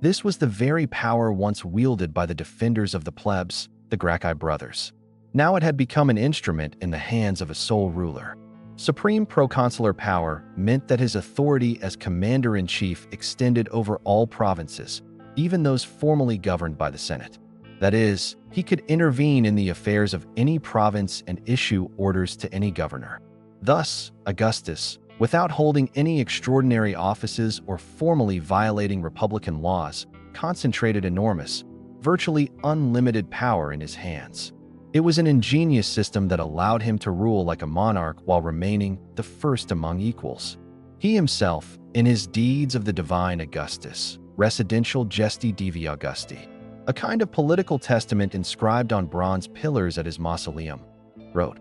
This was the very power once wielded by the defenders of the plebs, the Gracchi brothers. Now it had become an instrument in the hands of a sole ruler. Supreme proconsular power meant that his authority as commander-in-chief extended over all provinces, even those formally governed by the Senate. That is, he could intervene in the affairs of any province and issue orders to any governor. Thus, Augustus, without holding any extraordinary offices or formally violating republican laws, concentrated enormous, virtually unlimited power in his hands. It was an ingenious system that allowed him to rule like a monarch while remaining the first among equals. He himself, in his Deeds of the Divine Augustus, Residential Gesti Divi Augusti, a kind of political testament inscribed on bronze pillars at his mausoleum, wrote,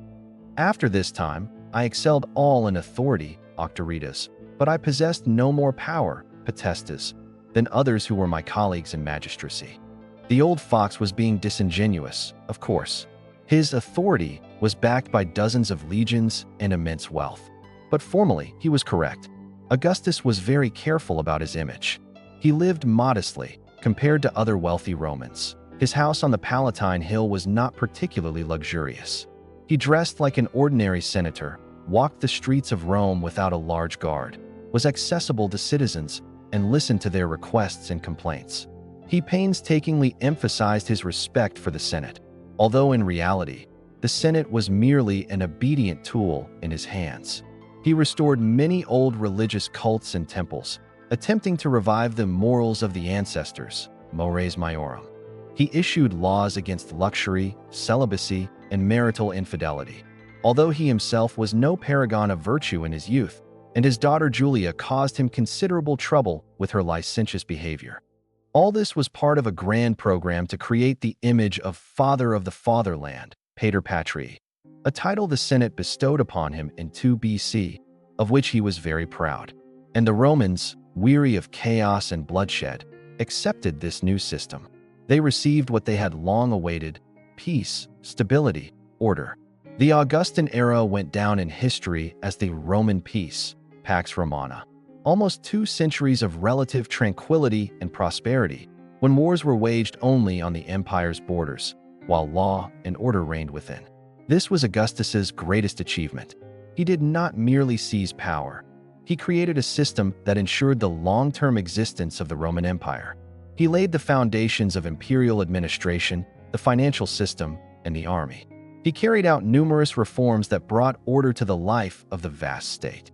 "After this time, I excelled all in authority, Octoritas, but I possessed no more power, Potestas, than others who were my colleagues in magistracy." The old fox was being disingenuous, of course. His authority was backed by dozens of legions and immense wealth. But formally, he was correct. Augustus was very careful about his image. He lived modestly, compared to other wealthy Romans. His house on the Palatine Hill was not particularly luxurious. He dressed like an ordinary senator, walked the streets of Rome without a large guard, was accessible to citizens, and listened to their requests and complaints. He painstakingly emphasized his respect for the Senate, although in reality, the Senate was merely an obedient tool in his hands. He restored many old religious cults and temples, attempting to revive the morals of the ancestors, mores maiorum. He issued laws against luxury, celibacy, and marital infidelity. Although he himself was no paragon of virtue in his youth, and his daughter Julia caused him considerable trouble with her licentious behavior. All this was part of a grand program to create the image of Father of the Fatherland, Pater Patrii, a title the Senate bestowed upon him in 2 BC, of which he was very proud. And the Romans, weary of chaos and bloodshed, accepted this new system. They received what they had long awaited: peace, stability, order. The Augustan era went down in history as the Roman peace, Pax Romana. Almost 2 centuries of relative tranquility and prosperity, when wars were waged only on the empire's borders, while law and order reigned within. This was Augustus's greatest achievement. He did not merely seize power. He created a system that ensured the long-term existence of the Roman Empire. He laid the foundations of imperial administration, the financial system, and the army. He carried out numerous reforms that brought order to the life of the vast state.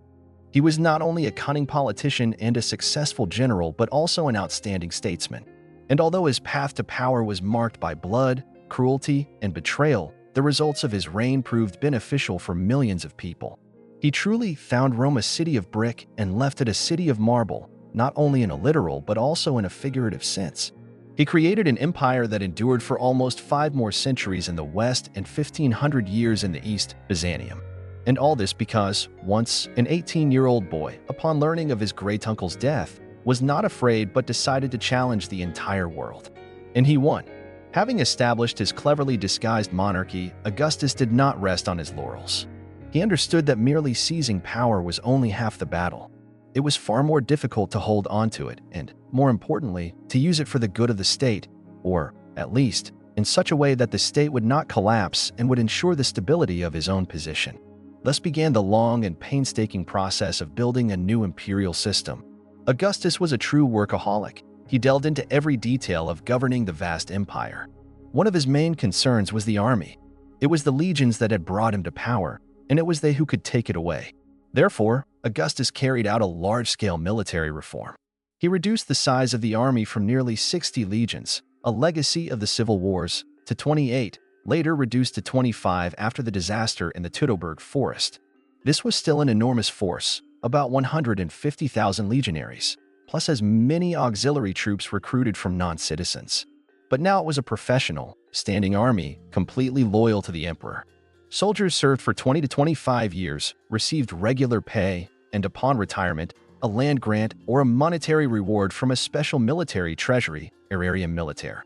He was not only a cunning politician and a successful general, but also an outstanding statesman. And although his path to power was marked by blood, cruelty, and betrayal, the results of his reign proved beneficial for millions of people. He truly found Rome a city of brick and left it a city of marble, not only in a literal but also in a figurative sense. He created an empire that endured for almost 5 more centuries in the West and 1,500 years in the East, Byzantium. And all this because, once, an 18-year-old boy, upon learning of his great-uncle's death, was not afraid but decided to challenge the entire world. And he won. Having established his cleverly disguised monarchy, Augustus did not rest on his laurels. He understood that merely seizing power was only half the battle. It was far more difficult to hold on to it and, more importantly, to use it for the good of the state, or, at least, in such a way that the state would not collapse and would ensure the stability of his own position. Thus began the long and painstaking process of building a new imperial system. Augustus was a true workaholic. He delved into every detail of governing the vast empire. One of his main concerns was the army. It was the legions that had brought him to power, and it was they who could take it away. Therefore, Augustus carried out a large-scale military reform. He reduced the size of the army from nearly 60 legions, a legacy of the civil wars, to 28, later reduced to 25 after the disaster in the Teutoburg forest. This was still an enormous force, about 150,000 legionaries, plus as many auxiliary troops recruited from non-citizens. But now it was a professional, standing army, completely loyal to the emperor. Soldiers served for 20 to 25 years, received regular pay, and upon retirement, a land grant or a monetary reward from a special military treasury, aerarium militare.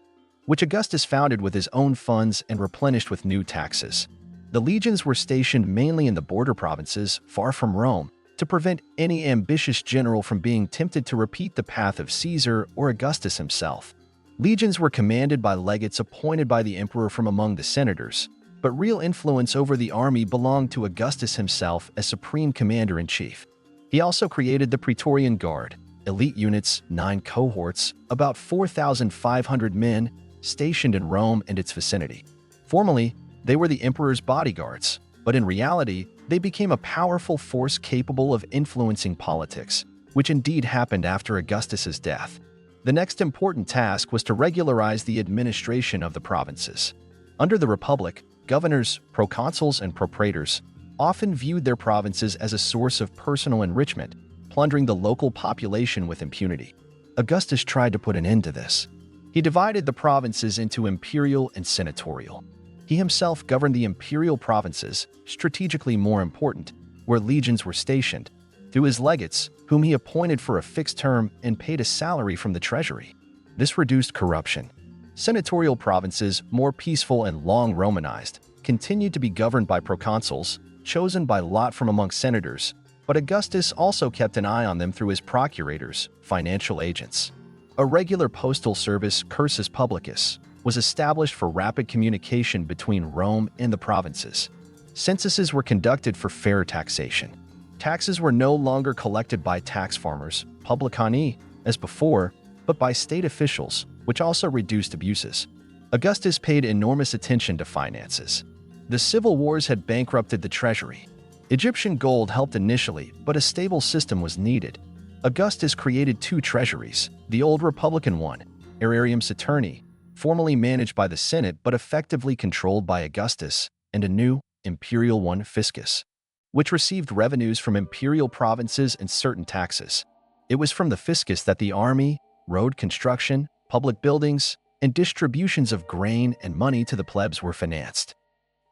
which Augustus founded with his own funds and replenished with new taxes. The legions were stationed mainly in the border provinces, far from Rome, to prevent any ambitious general from being tempted to repeat the path of Caesar or Augustus himself. Legions were commanded by legates appointed by the emperor from among the senators, but real influence over the army belonged to Augustus himself as supreme commander-in-chief. He also created the Praetorian Guard, elite units, 9 cohorts, about 4,500 men, stationed in Rome and its vicinity. Formally, they were the emperor's bodyguards, but in reality, they became a powerful force capable of influencing politics, which indeed happened after Augustus's death. The next important task was to regularize the administration of the provinces. Under the Republic, governors, proconsuls, and propraetors often viewed their provinces as a source of personal enrichment, plundering the local population with impunity. Augustus tried to put an end to this. He divided the provinces into imperial and senatorial. He himself governed the imperial provinces, strategically more important, where legions were stationed, through his legates, whom he appointed for a fixed term and paid a salary from the treasury. This reduced corruption. Senatorial provinces, more peaceful and long Romanized, continued to be governed by proconsuls, chosen by lot from among senators, but Augustus also kept an eye on them through his procurators, financial agents. A regular postal service, cursus publicus, was established for rapid communication between Rome and the provinces. Censuses were conducted for fair taxation. Taxes were no longer collected by tax farmers, publicani, as before, but by state officials, which also reduced abuses. Augustus paid enormous attention to finances. The civil wars had bankrupted the treasury. Egyptian gold helped initially, but a stable system was needed. Augustus created 2 treasuries, the old republican one, Aerarium Saturni, formally managed by the Senate but effectively controlled by Augustus, and a new, imperial one, Fiscus, which received revenues from imperial provinces and certain taxes. It was from the Fiscus that the army, road construction, public buildings, and distributions of grain and money to the plebs were financed.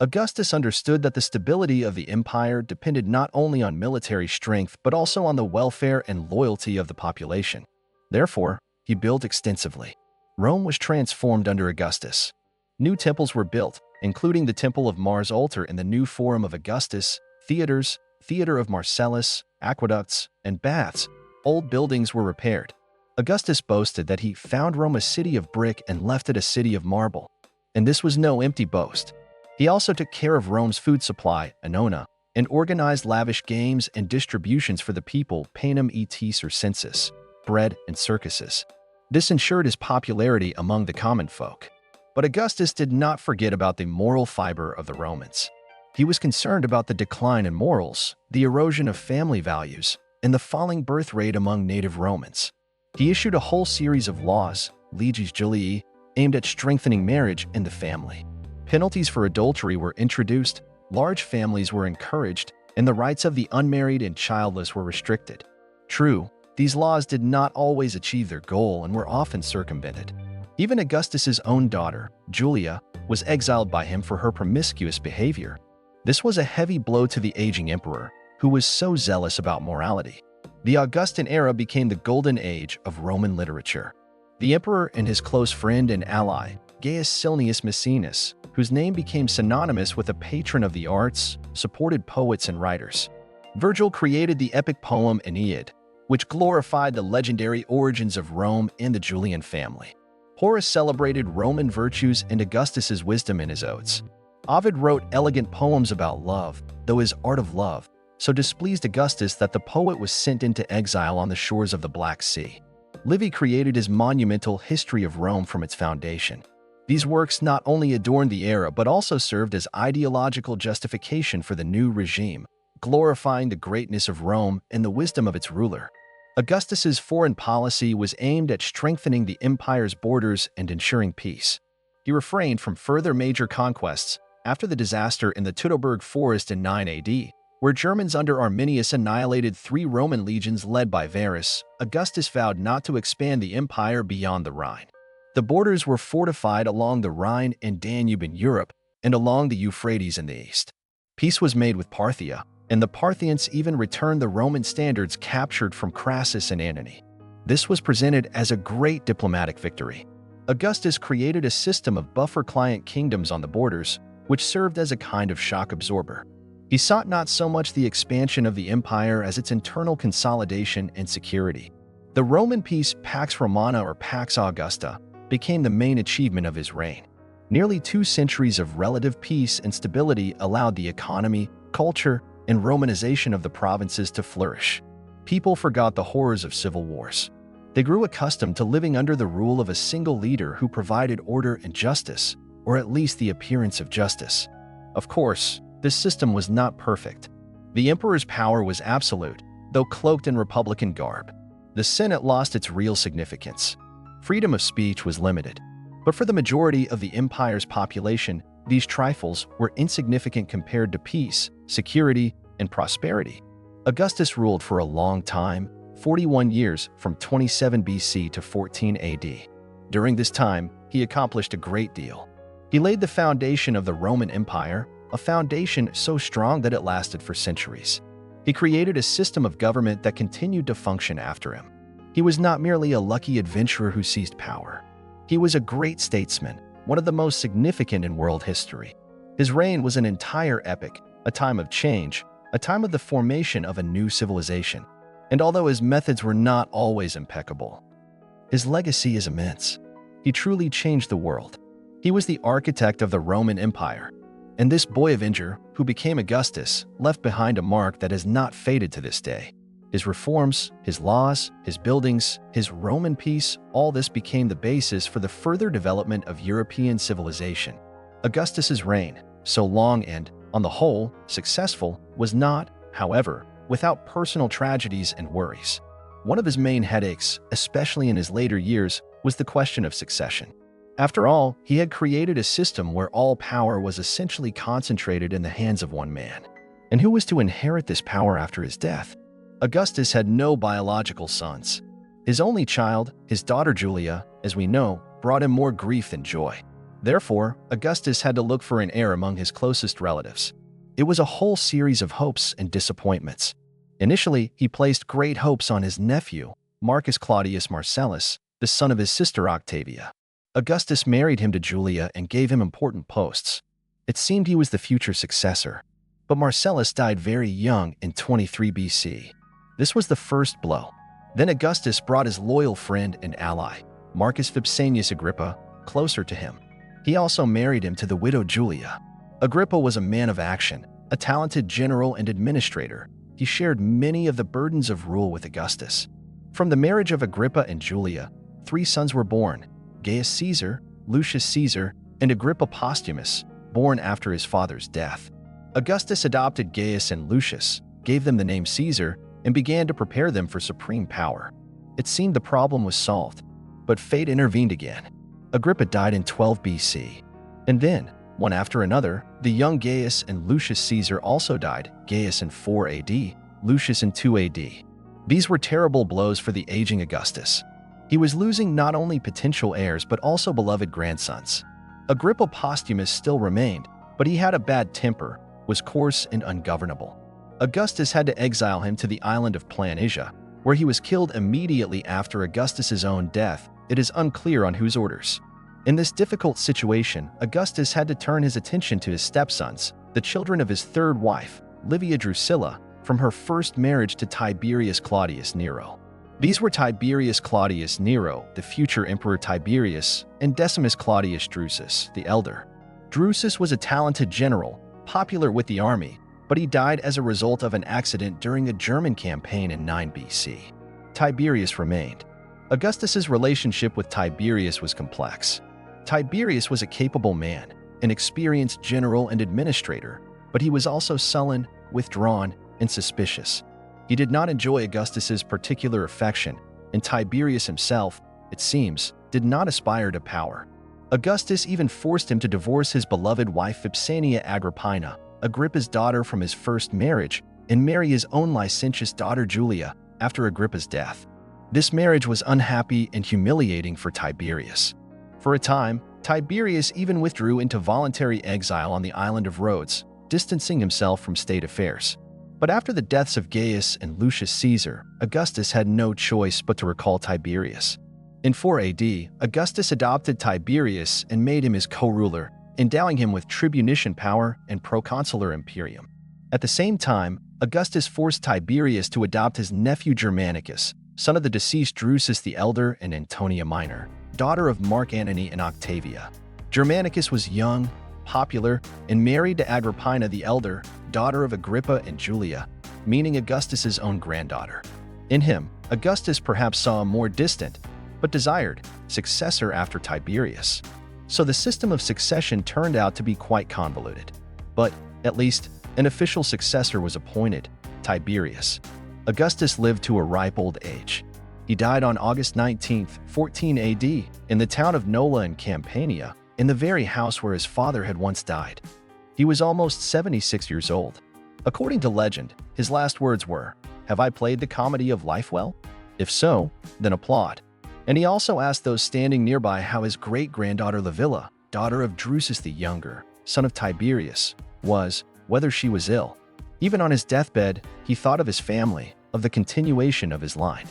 Augustus understood that the stability of the empire depended not only on military strength but also on the welfare and loyalty of the population. Therefore, he built extensively. Rome was transformed under Augustus. New temples were built, including the Temple of Mars Altar and the new Forum of Augustus, theaters, Theater of Marcellus, aqueducts, and baths. Old buildings were repaired. Augustus boasted that he found Rome a city of brick and left it a city of marble. And this was no empty boast. He also took care of Rome's food supply, Annona, and organized lavish games and distributions for the people, panem et circenses, bread and circuses. This ensured his popularity among the common folk. But Augustus did not forget about the moral fiber of the Romans. He was concerned about the decline in morals, the erosion of family values, and the falling birth rate among native Romans. He issued a whole series of laws, leges Julii, aimed at strengthening marriage and the family. Penalties for adultery were introduced, large families were encouraged, and the rights of the unmarried and childless were restricted. True, these laws did not always achieve their goal and were often circumvented. Even Augustus's own daughter, Julia, was exiled by him for her promiscuous behavior. This was a heavy blow to the aging emperor, who was so zealous about morality. The Augustan era became the golden age of Roman literature. The emperor and his close friend and ally, Gaius Julius Maecenas, whose name became synonymous with a patron of the arts, supported poets and writers. Virgil created the epic poem Aeneid, which glorified the legendary origins of Rome and the Julian family. Horace celebrated Roman virtues and Augustus's wisdom in his odes. Ovid wrote elegant poems about love, though his art of love so displeased Augustus that the poet was sent into exile on the shores of the Black Sea. Livy created his monumental History of Rome from its foundation. These works not only adorned the era but also served as ideological justification for the new regime, glorifying the greatness of Rome and the wisdom of its ruler. Augustus's foreign policy was aimed at strengthening the empire's borders and ensuring peace. He refrained from further major conquests after the disaster in the Teutoburg Forest in 9 AD, where Germans under Arminius annihilated 3 Roman legions led by Varus. Augustus vowed not to expand the empire beyond the Rhine. The borders were fortified along the Rhine and Danube in Europe and along the Euphrates in the east. Peace was made with Parthia, and the Parthians even returned the Roman standards captured from Crassus and Antony. This was presented as a great diplomatic victory. Augustus created a system of buffer client kingdoms on the borders, which served as a kind of shock absorber. He sought not so much the expansion of the empire as its internal consolidation and security. The Roman peace, Pax Romana or Pax Augusta, became the main achievement of his reign. Nearly 2 centuries of relative peace and stability allowed the economy, culture, and Romanization of the provinces to flourish. People forgot the horrors of civil wars. They grew accustomed to living under the rule of a single leader who provided order and justice, or at least the appearance of justice. Of course, this system was not perfect. The emperor's power was absolute, though cloaked in republican garb. The Senate lost its real significance. Freedom of speech was limited. But for the majority of the empire's population, these trifles were insignificant compared to peace, security, and prosperity. Augustus ruled for a long time, 41 years from 27 BC to 14 AD. During this time, he accomplished a great deal. He laid the foundation of the Roman Empire, a foundation so strong that it lasted for centuries. He created a system of government that continued to function after him. He was not merely a lucky adventurer who seized power. He was a great statesman, one of the most significant in world history. His reign was an entire epic, a time of change, a time of the formation of a new civilization. And although his methods were not always impeccable, his legacy is immense. He truly changed the world. He was the architect of the Roman Empire. And this boy avenger, who became Augustus, left behind a mark that has not faded to this day. His reforms, his laws, his buildings, his Roman peace, all this became the basis for the further development of European civilization. Augustus's reign, so long and, on the whole, successful, was not, however, without personal tragedies and worries. One of his main headaches, especially in his later years, was the question of succession. After all, he had created a system where all power was essentially concentrated in the hands of one man. And who was to inherit this power after his death? Augustus had no biological sons. His only child, his daughter Julia, as we know, brought him more grief than joy. Therefore, Augustus had to look for an heir among his closest relatives. It was a whole series of hopes and disappointments. Initially, he placed great hopes on his nephew, Marcus Claudius Marcellus, the son of his sister Octavia. Augustus married him to Julia and gave him important posts. It seemed he was the future successor. But Marcellus died very young in 23 BC. This was the first blow. Then Augustus brought his loyal friend and ally, Marcus Vipsanius Agrippa, closer to him. He also married him to the widow Julia. Agrippa was a man of action, a talented general and administrator. He shared many of the burdens of rule with Augustus. From the marriage of Agrippa and Julia, 3 sons were born: Gaius Caesar, Lucius Caesar, and Agrippa Posthumus, born after his father's death. Augustus adopted Gaius and Lucius, gave them the name Caesar, and began to prepare them for supreme power. It seemed the problem was solved, but fate intervened again. Agrippa died in 12 BC. And then, one after another, the young Gaius and Lucius Caesar also died, Gaius in 4 AD, Lucius in 2 AD. These were terrible blows for the aging Augustus. He was losing not only potential heirs but also beloved grandsons. Agrippa Posthumus still remained, but he had a bad temper, was coarse and ungovernable. Augustus had to exile him to the island of Planasia, where he was killed immediately after Augustus's own death. It is unclear on whose orders. In this difficult situation, Augustus had to turn his attention to his stepsons, the children of his third wife, Livia Drusilla, from her first marriage to Tiberius Claudius Nero. These were Tiberius Claudius Nero, the future Emperor Tiberius, and Decimus Claudius Drusus, the elder. Drusus was a talented general, popular with the army, but he died as a result of an accident during a German campaign in 9 BC. Tiberius remained. Augustus's relationship with Tiberius was complex. Tiberius was a capable man, an experienced general and administrator, but he was also sullen, withdrawn, and suspicious. He did not enjoy Augustus's particular affection, and Tiberius himself, it seems, did not aspire to power. Augustus even forced him to divorce his beloved wife Vipsania Agrippina, Agrippa's daughter from his first marriage, and marry his own licentious daughter Julia after Agrippa's death. This marriage was unhappy and humiliating for Tiberius. For a time, Tiberius even withdrew into voluntary exile on the island of Rhodes, distancing himself from state affairs. But after the deaths of Gaius and Lucius Caesar, Augustus had no choice but to recall Tiberius. In 4 AD, Augustus adopted Tiberius and made him his co-ruler, endowing him with tribunician power and proconsular imperium. At the same time, Augustus forced Tiberius to adopt his nephew Germanicus, son of the deceased Drusus the Elder and Antonia Minor, daughter of Mark Antony and Octavia. Germanicus was young, popular, and married to Agrippina the Elder, daughter of Agrippa and Julia, meaning Augustus's own granddaughter. In him, Augustus perhaps saw a more distant, but desired, successor after Tiberius. So the system of succession turned out to be quite convoluted. But, at least, an official successor was appointed, Tiberius. Augustus lived to a ripe old age. He died on August 19, 14 AD, in the town of Nola in Campania, in the very house where his father had once died. He was almost 76 years old. According to legend, his last words were, "Have I played the comedy of life well? If so, then applaud." And he also asked those standing nearby how his great-granddaughter Livilla, daughter of Drusus the Younger, son of Tiberius, was, whether she was ill. Even on his deathbed, he thought of his family, of the continuation of his line.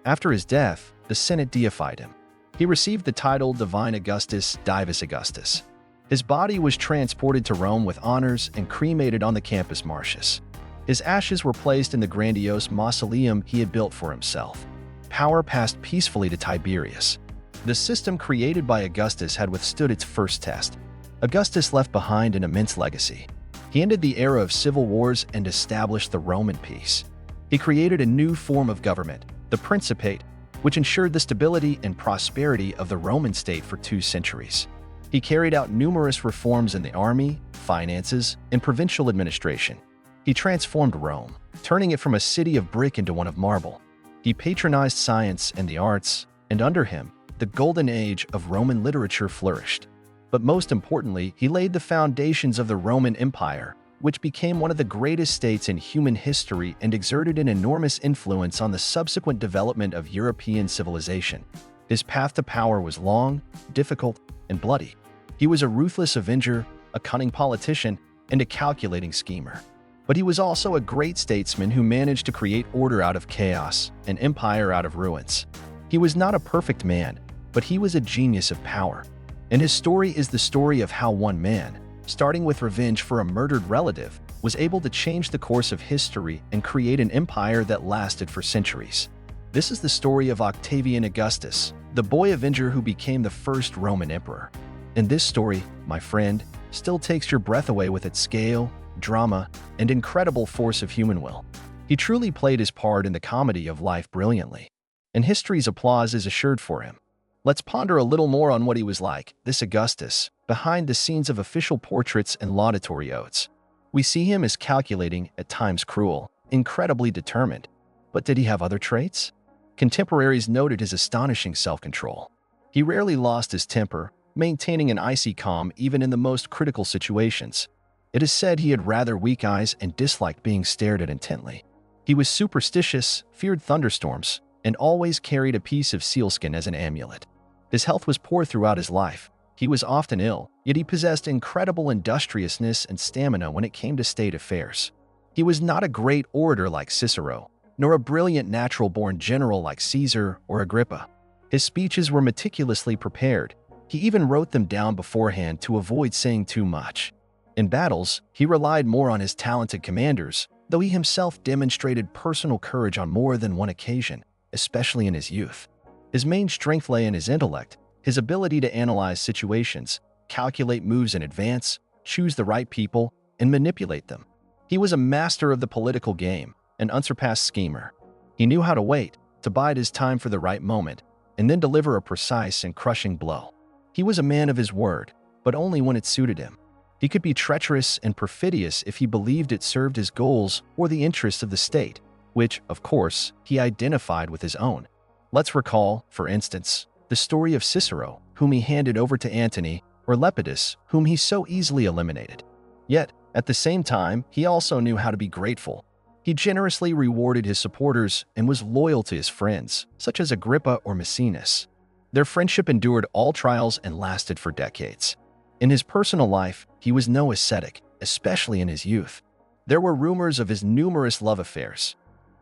After his death, the Senate deified him. He received the title Divine Augustus Divus Augustus. His body was transported to Rome with honors and cremated on the Campus Martius. His ashes were placed in the grandiose mausoleum he had built for himself. Power passed peacefully to Tiberius. The system created by Augustus had withstood its first test. Augustus left behind an immense legacy. He ended the era of civil wars and established the Roman peace. He created a new form of government, the Principate, which ensured the stability and prosperity of the Roman state for 2 centuries. He carried out numerous reforms in the army, finances, and provincial administration. He transformed Rome, turning it from a city of brick into one of marble. He patronized science and the arts, and under him, the golden age of Roman literature flourished. But most importantly, he laid the foundations of the Roman Empire, which became one of the greatest states in human history and exerted an enormous influence on the subsequent development of European civilization. His path to power was long, difficult, and bloody. He was a ruthless avenger, a cunning politician, and a calculating schemer. But he was also a great statesman who managed to create order out of chaos, an empire out of ruins. He was not a perfect man, but he was a genius of power. And his story is the story of how one man, starting with revenge for a murdered relative, was able to change the course of history and create an empire that lasted for centuries. This is the story of Octavian Augustus, the boy avenger who became the first Roman emperor. And this story, my friend, still takes your breath away with its scale, drama, and incredible force of human will. He truly played his part in the comedy of life brilliantly, and history's applause is assured for him. Let's ponder a little more on what he was like, this Augustus, behind the scenes of official portraits and laudatory odes. We see him as calculating, at times cruel, incredibly determined. But did he have other traits? Contemporaries noted his astonishing self-control. He rarely lost his temper, maintaining an icy calm even in the most critical situations. It is said he had rather weak eyes and disliked being stared at intently. He was superstitious, feared thunderstorms, and always carried a piece of sealskin as an amulet. His health was poor throughout his life. He was often ill, yet he possessed incredible industriousness and stamina when it came to state affairs. He was not a great orator like Cicero, nor a brilliant natural-born general like Caesar or Agrippa. His speeches were meticulously prepared. He even wrote them down beforehand to avoid saying too much. In battles, he relied more on his talented commanders, though he himself demonstrated personal courage on more than one occasion, especially in his youth. His main strength lay in his intellect, his ability to analyze situations, calculate moves in advance, choose the right people, and manipulate them. He was a master of the political game, an unsurpassed schemer. He knew how to wait, to bide his time for the right moment, and then deliver a precise and crushing blow. He was a man of his word, but only when it suited him. He could be treacherous and perfidious if he believed it served his goals or the interests of the state, which, of course, he identified with his own. Let's recall, for instance, the story of Cicero, whom he handed over to Antony, or Lepidus, whom he so easily eliminated. Yet, at the same time, he also knew how to be grateful. He generously rewarded his supporters and was loyal to his friends, such as Agrippa or Maecenas. Their friendship endured all trials and lasted for decades. In his personal life, he was no ascetic, especially in his youth. There were rumors of his numerous love affairs.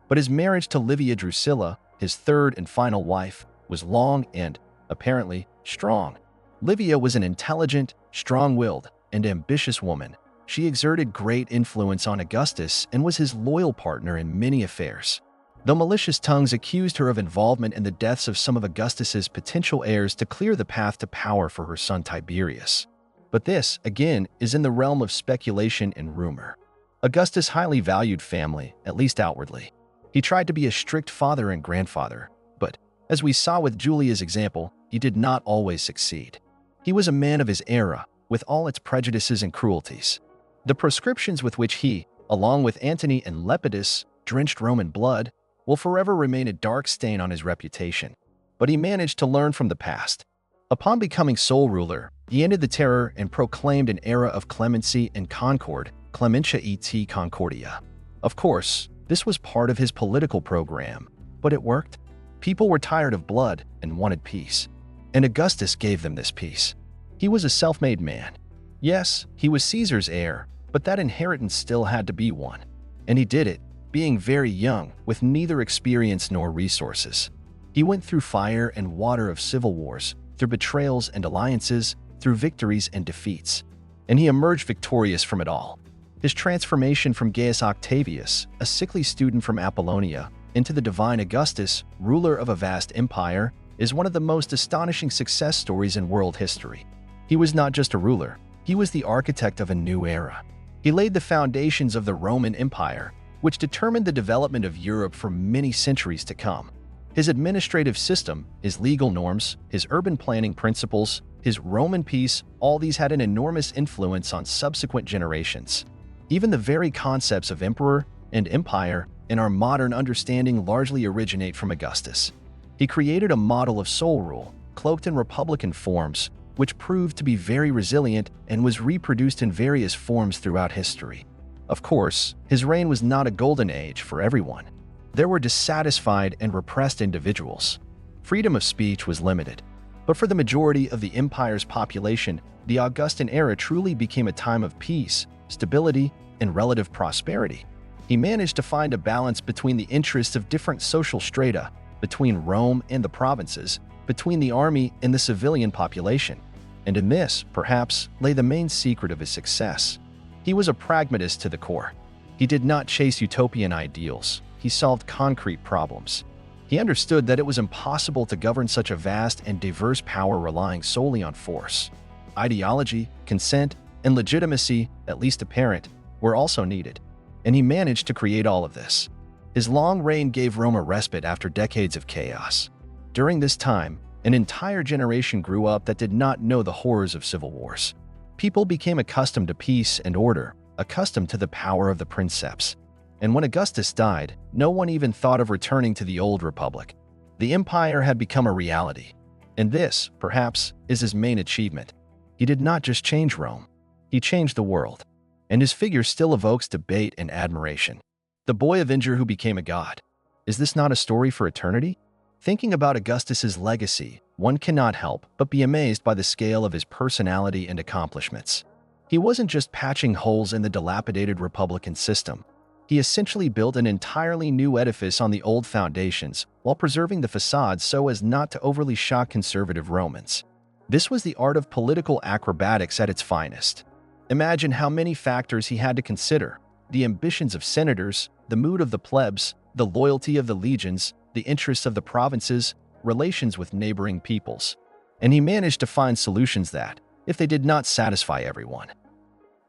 But his marriage to Livia Drusilla, his third and final wife, was long and, apparently, strong. Livia was an intelligent, strong-willed, and ambitious woman. She exerted great influence on Augustus and was his loyal partner in many affairs. Though malicious tongues accused her of involvement in the deaths of some of Augustus's potential heirs to clear the path to power for her son Tiberius. But this, again, is in the realm of speculation and rumor. Augustus highly valued family, at least outwardly. He tried to be a strict father and grandfather, but, as we saw with Julia's example, he did not always succeed. He was a man of his era, with all its prejudices and cruelties. The proscriptions with which he, along with Antony and Lepidus, drenched Rome in blood, will forever remain a dark stain on his reputation. But he managed to learn from the past. Upon becoming sole ruler, he ended the terror and proclaimed an era of clemency and concord, Clementia et Concordia. Of course, this was part of his political program, but it worked. People were tired of blood and wanted peace, and Augustus gave them this peace. He was a self-made man. Yes, he was Caesar's heir, but that inheritance still had to be one. And he did it, being very young, with neither experience nor resources. He went through fire and water of civil wars, through betrayals and alliances, through victories and defeats. And he emerged victorious from it all. His transformation from Gaius Octavius, a sickly student from Apollonia, into the divine Augustus, ruler of a vast empire, is one of the most astonishing success stories in world history. He was not just a ruler, he was the architect of a new era. He laid the foundations of the Roman Empire, which determined the development of Europe for many centuries to come. His administrative system, his legal norms, his urban planning principles, his Roman peace, all these had an enormous influence on subsequent generations. Even the very concepts of emperor and empire in our modern understanding largely originate from Augustus. He created a model of sole rule, cloaked in republican forms, which proved to be very resilient and was reproduced in various forms throughout history. Of course, his reign was not a golden age for everyone. There were dissatisfied and repressed individuals. Freedom of speech was limited. But for the majority of the empire's population, the Augustan era truly became a time of peace, stability, and relative prosperity. He managed to find a balance between the interests of different social strata, between Rome and the provinces, between the army and the civilian population. And in this, perhaps, lay the main secret of his success. He was a pragmatist to the core. He did not chase utopian ideals. He solved concrete problems. He understood that it was impossible to govern such a vast and diverse power relying solely on force. Ideology, consent, and legitimacy, at least apparent, were also needed. And he managed to create all of this. His long reign gave Rome a respite after decades of chaos. During this time, an entire generation grew up that did not know the horrors of civil wars. People became accustomed to peace and order, accustomed to the power of the princeps. And when Augustus died, no one even thought of returning to the old republic. The empire had become a reality. And this, perhaps, is his main achievement. He did not just change Rome, he changed the world. And his figure still evokes debate and admiration. The boy avenger who became a god. Is this not a story for eternity? Thinking about Augustus's legacy, one cannot help but be amazed by the scale of his personality and accomplishments. He wasn't just patching holes in the dilapidated republican system. He essentially built an entirely new edifice on the old foundations while preserving the facade so as not to overly shock conservative Romans. This was the art of political acrobatics at its finest. Imagine how many factors he had to consider: the ambitions of senators, the mood of the plebs, the loyalty of the legions, the interests of the provinces, relations with neighboring peoples. And he managed to find solutions that, if they did not satisfy everyone,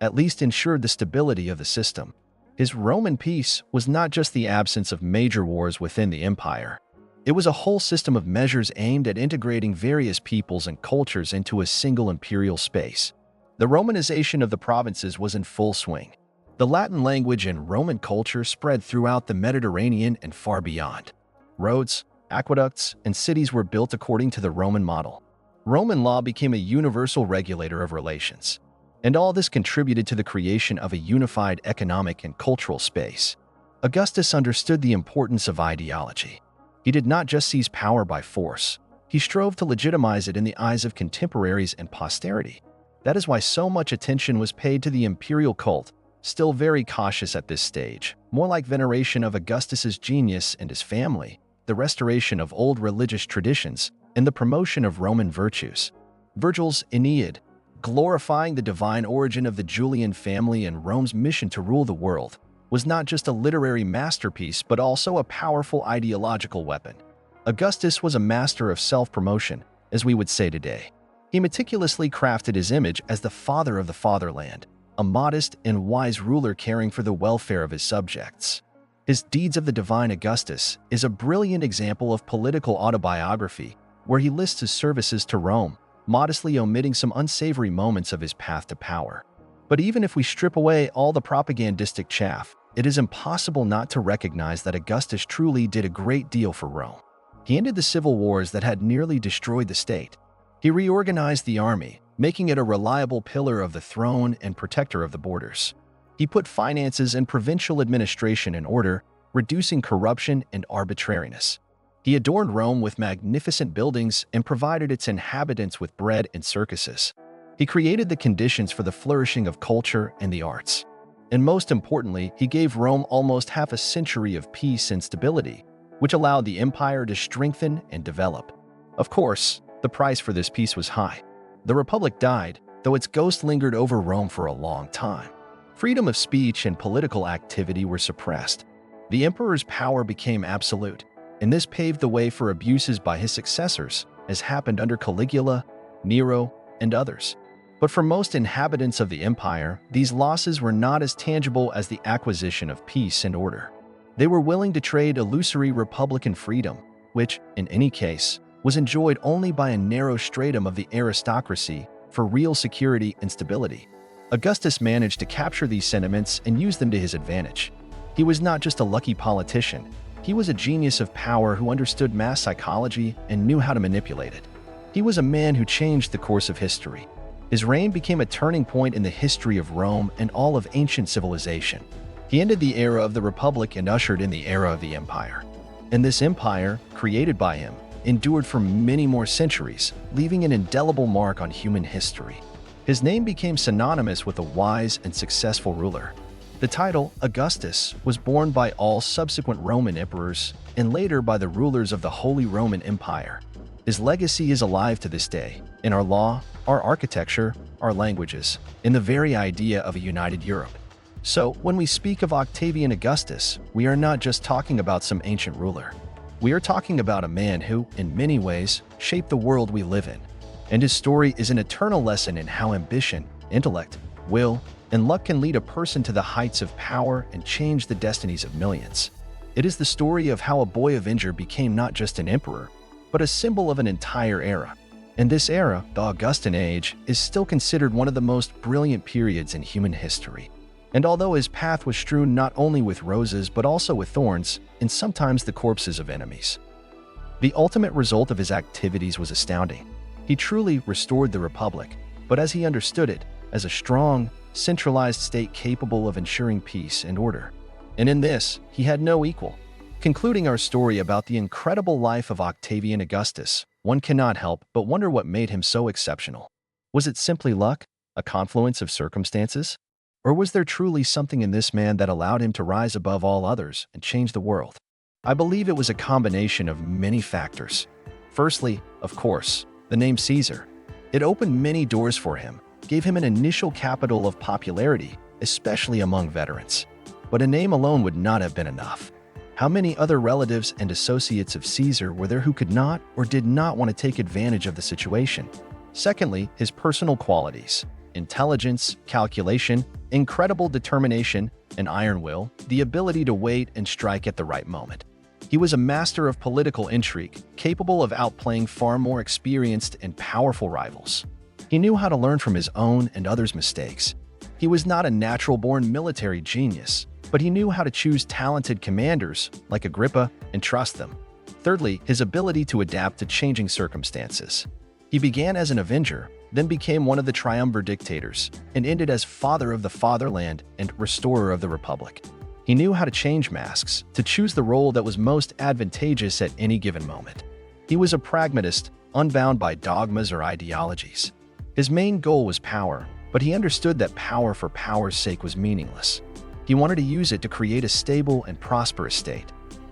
at least ensured the stability of the system. His Roman peace was not just the absence of major wars within the empire. It was a whole system of measures aimed at integrating various peoples and cultures into a single imperial space. The Romanization of the provinces was in full swing. The Latin language and Roman culture spread throughout the Mediterranean and far beyond. Roads, aqueducts, and cities were built according to the Roman model. Roman law became a universal regulator of relations. And all this contributed to the creation of a unified economic and cultural space. Augustus understood the importance of ideology. He did not just seize power by force. He strove to legitimize it in the eyes of contemporaries and posterity. That is why so much attention was paid to the imperial cult, still very cautious at this stage, more like veneration of Augustus's genius and his family the restoration of old religious traditions, and the promotion of Roman virtues. Virgil's Aeneid, glorifying the divine origin of the Julian family and Rome's mission to rule the world, was not just a literary masterpiece but also a powerful ideological weapon. Augustus was a master of self-promotion, as we would say today. He meticulously crafted his image as the father of the fatherland, a modest and wise ruler caring for the welfare of his subjects. His Deeds of the Divine Augustus is a brilliant example of political autobiography, where he lists his services to Rome, modestly omitting some unsavory moments of his path to power. But even if we strip away all the propagandistic chaff, it is impossible not to recognize that Augustus truly did a great deal for Rome. He ended the civil wars that had nearly destroyed the state. He reorganized the army, making it a reliable pillar of the throne and protector of the borders. He put finances and provincial administration in order, reducing corruption and arbitrariness. He adorned Rome with magnificent buildings and provided its inhabitants with bread and circuses. He created the conditions for the flourishing of culture and the arts. And most importantly, he gave Rome almost half a century of peace and stability, which allowed the empire to strengthen and develop. Of course, the price for this peace was high. The Republic died, though its ghost lingered over Rome for a long time. Freedom of speech and political activity were suppressed. The emperor's power became absolute, and this paved the way for abuses by his successors, as happened under Caligula, Nero, and others. But for most inhabitants of the empire, these losses were not as tangible as the acquisition of peace and order. They were willing to trade illusory republican freedom, which, in any case, was enjoyed only by a narrow stratum of the aristocracy, for real security and stability. Augustus managed to capture these sentiments and use them to his advantage. He was not just a lucky politician, he was a genius of power who understood mass psychology and knew how to manipulate it. He was a man who changed the course of history. His reign became a turning point in the history of Rome and all of ancient civilization. He ended the era of the Republic and ushered in the era of the Empire. And this empire, created by him, endured for many more centuries, leaving an indelible mark on human history. His name became synonymous with a wise and successful ruler. The title, Augustus, was borne by all subsequent Roman emperors and later by the rulers of the Holy Roman Empire. His legacy is alive to this day, in our law, our architecture, our languages, in the very idea of a united Europe. So, when we speak of Octavian Augustus, we are not just talking about some ancient ruler. We are talking about a man who, in many ways, shaped the world we live in. And his story is an eternal lesson in how ambition, intellect, will, and luck can lead a person to the heights of power and change the destinies of millions. It is the story of how a boy avenger became not just an emperor, but a symbol of an entire era. And this era, the Augustan Age, is still considered one of the most brilliant periods in human history. And although his path was strewn not only with roses but also with thorns, and sometimes the corpses of enemies, the ultimate result of his activities was astounding. He truly restored the Republic, but as he understood it, as a strong, centralized state capable of ensuring peace and order. And in this, he had no equal. Concluding our story about the incredible life of Octavian Augustus, one cannot help but wonder what made him so exceptional. Was it simply luck, a confluence of circumstances? Or was there truly something in this man that allowed him to rise above all others and change the world? I believe it was a combination of many factors. Firstly, of course, the name Caesar. It opened many doors for him, gave him an initial capital of popularity, especially among veterans. But a name alone would not have been enough. How many other relatives and associates of Caesar were there who could not or did not want to take advantage of the situation? Secondly, his personal qualities. Intelligence, calculation, incredible determination, an iron will, the ability to wait and strike at the right moment. He was a master of political intrigue, capable of outplaying far more experienced and powerful rivals. He knew how to learn from his own and others' mistakes. He was not a natural-born military genius, but he knew how to choose talented commanders, like Agrippa, and trust them. Thirdly, his ability to adapt to changing circumstances. He began as an avenger, then became one of the triumvir dictators, and ended as father of the fatherland and restorer of the Republic. He knew how to change masks, to choose the role that was most advantageous at any given moment. He was a pragmatist, unbound by dogmas or ideologies. His main goal was power, but he understood that power for power's sake was meaningless. He wanted to use it to create a stable and prosperous state.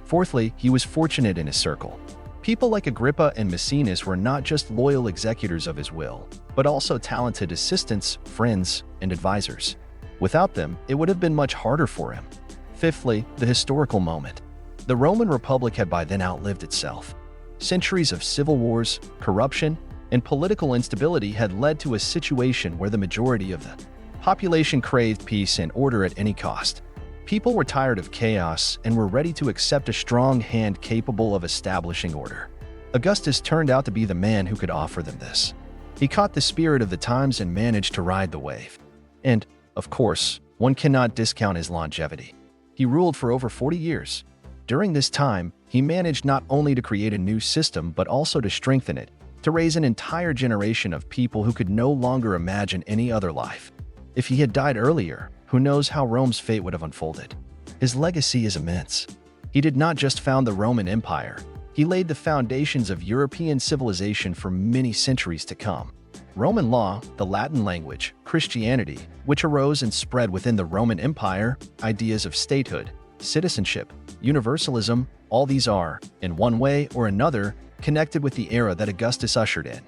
Fourthly, he was fortunate in his circle. People like Agrippa and Maecenas were not just loyal executors of his will, but also talented assistants, friends, and advisors. Without them, it would have been much harder for him. Fifthly, the historical moment. The Roman Republic had by then outlived itself. Centuries of civil wars, corruption, and political instability had led to a situation where the majority of the population craved peace and order at any cost. People were tired of chaos and were ready to accept a strong hand capable of establishing order. Augustus turned out to be the man who could offer them this. He caught the spirit of the times and managed to ride the wave. And, of course, one cannot discount his longevity. He ruled for over 40 years. During this time, he managed not only to create a new system but also to strengthen it, to raise an entire generation of people who could no longer imagine any other life. If he had died earlier, who knows how Rome's fate would have unfolded. His legacy is immense. He did not just found the Roman Empire, he laid the foundations of European civilization for many centuries to come. Roman law, the Latin language, Christianity, which arose and spread within the Roman Empire, ideas of statehood, citizenship, universalism, all these are, in one way or another, connected with the era that Augustus ushered in.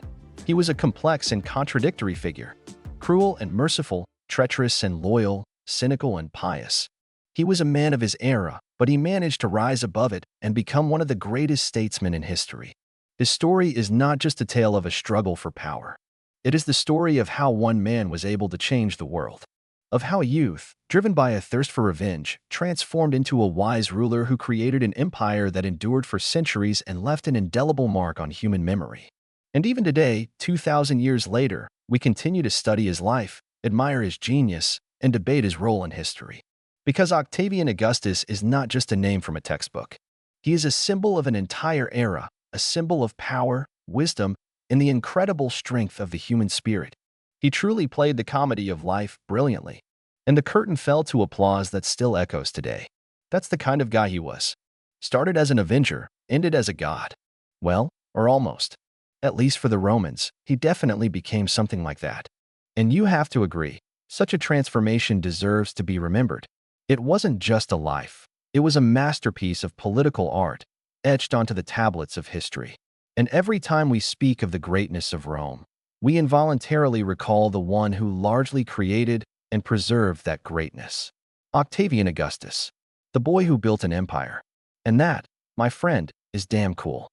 He was a complex and contradictory figure, cruel and merciful, treacherous and loyal, cynical and pious. He was a man of his era, but he managed to rise above it and become one of the greatest statesmen in history. His story is not just a tale of a struggle for power. It is the story of how one man was able to change the world, of how youth, driven by a thirst for revenge, transformed into a wise ruler who created an empire that endured for centuries and left an indelible mark on human memory. And even today, 2,000 years later, we continue to study his life, admire his genius, and debate his role in history. Because Octavian Augustus is not just a name from a textbook. He is a symbol of an entire era, a symbol of power, wisdom, and the incredible strength of the human spirit. He truly played the comedy of life brilliantly, and the curtain fell to applause that still echoes today. That's the kind of guy he was. Started as an avenger, ended as a god. Well, or almost. At least for the Romans, he definitely became something like that. And you have to agree, such a transformation deserves to be remembered. It wasn't just a life. It was a masterpiece of political art, etched onto the tablets of history. And every time we speak of the greatness of Rome, we involuntarily recall the one who largely created and preserved that greatness. Octavian Augustus, the boy who built an empire. And that, my friend, is damn cool.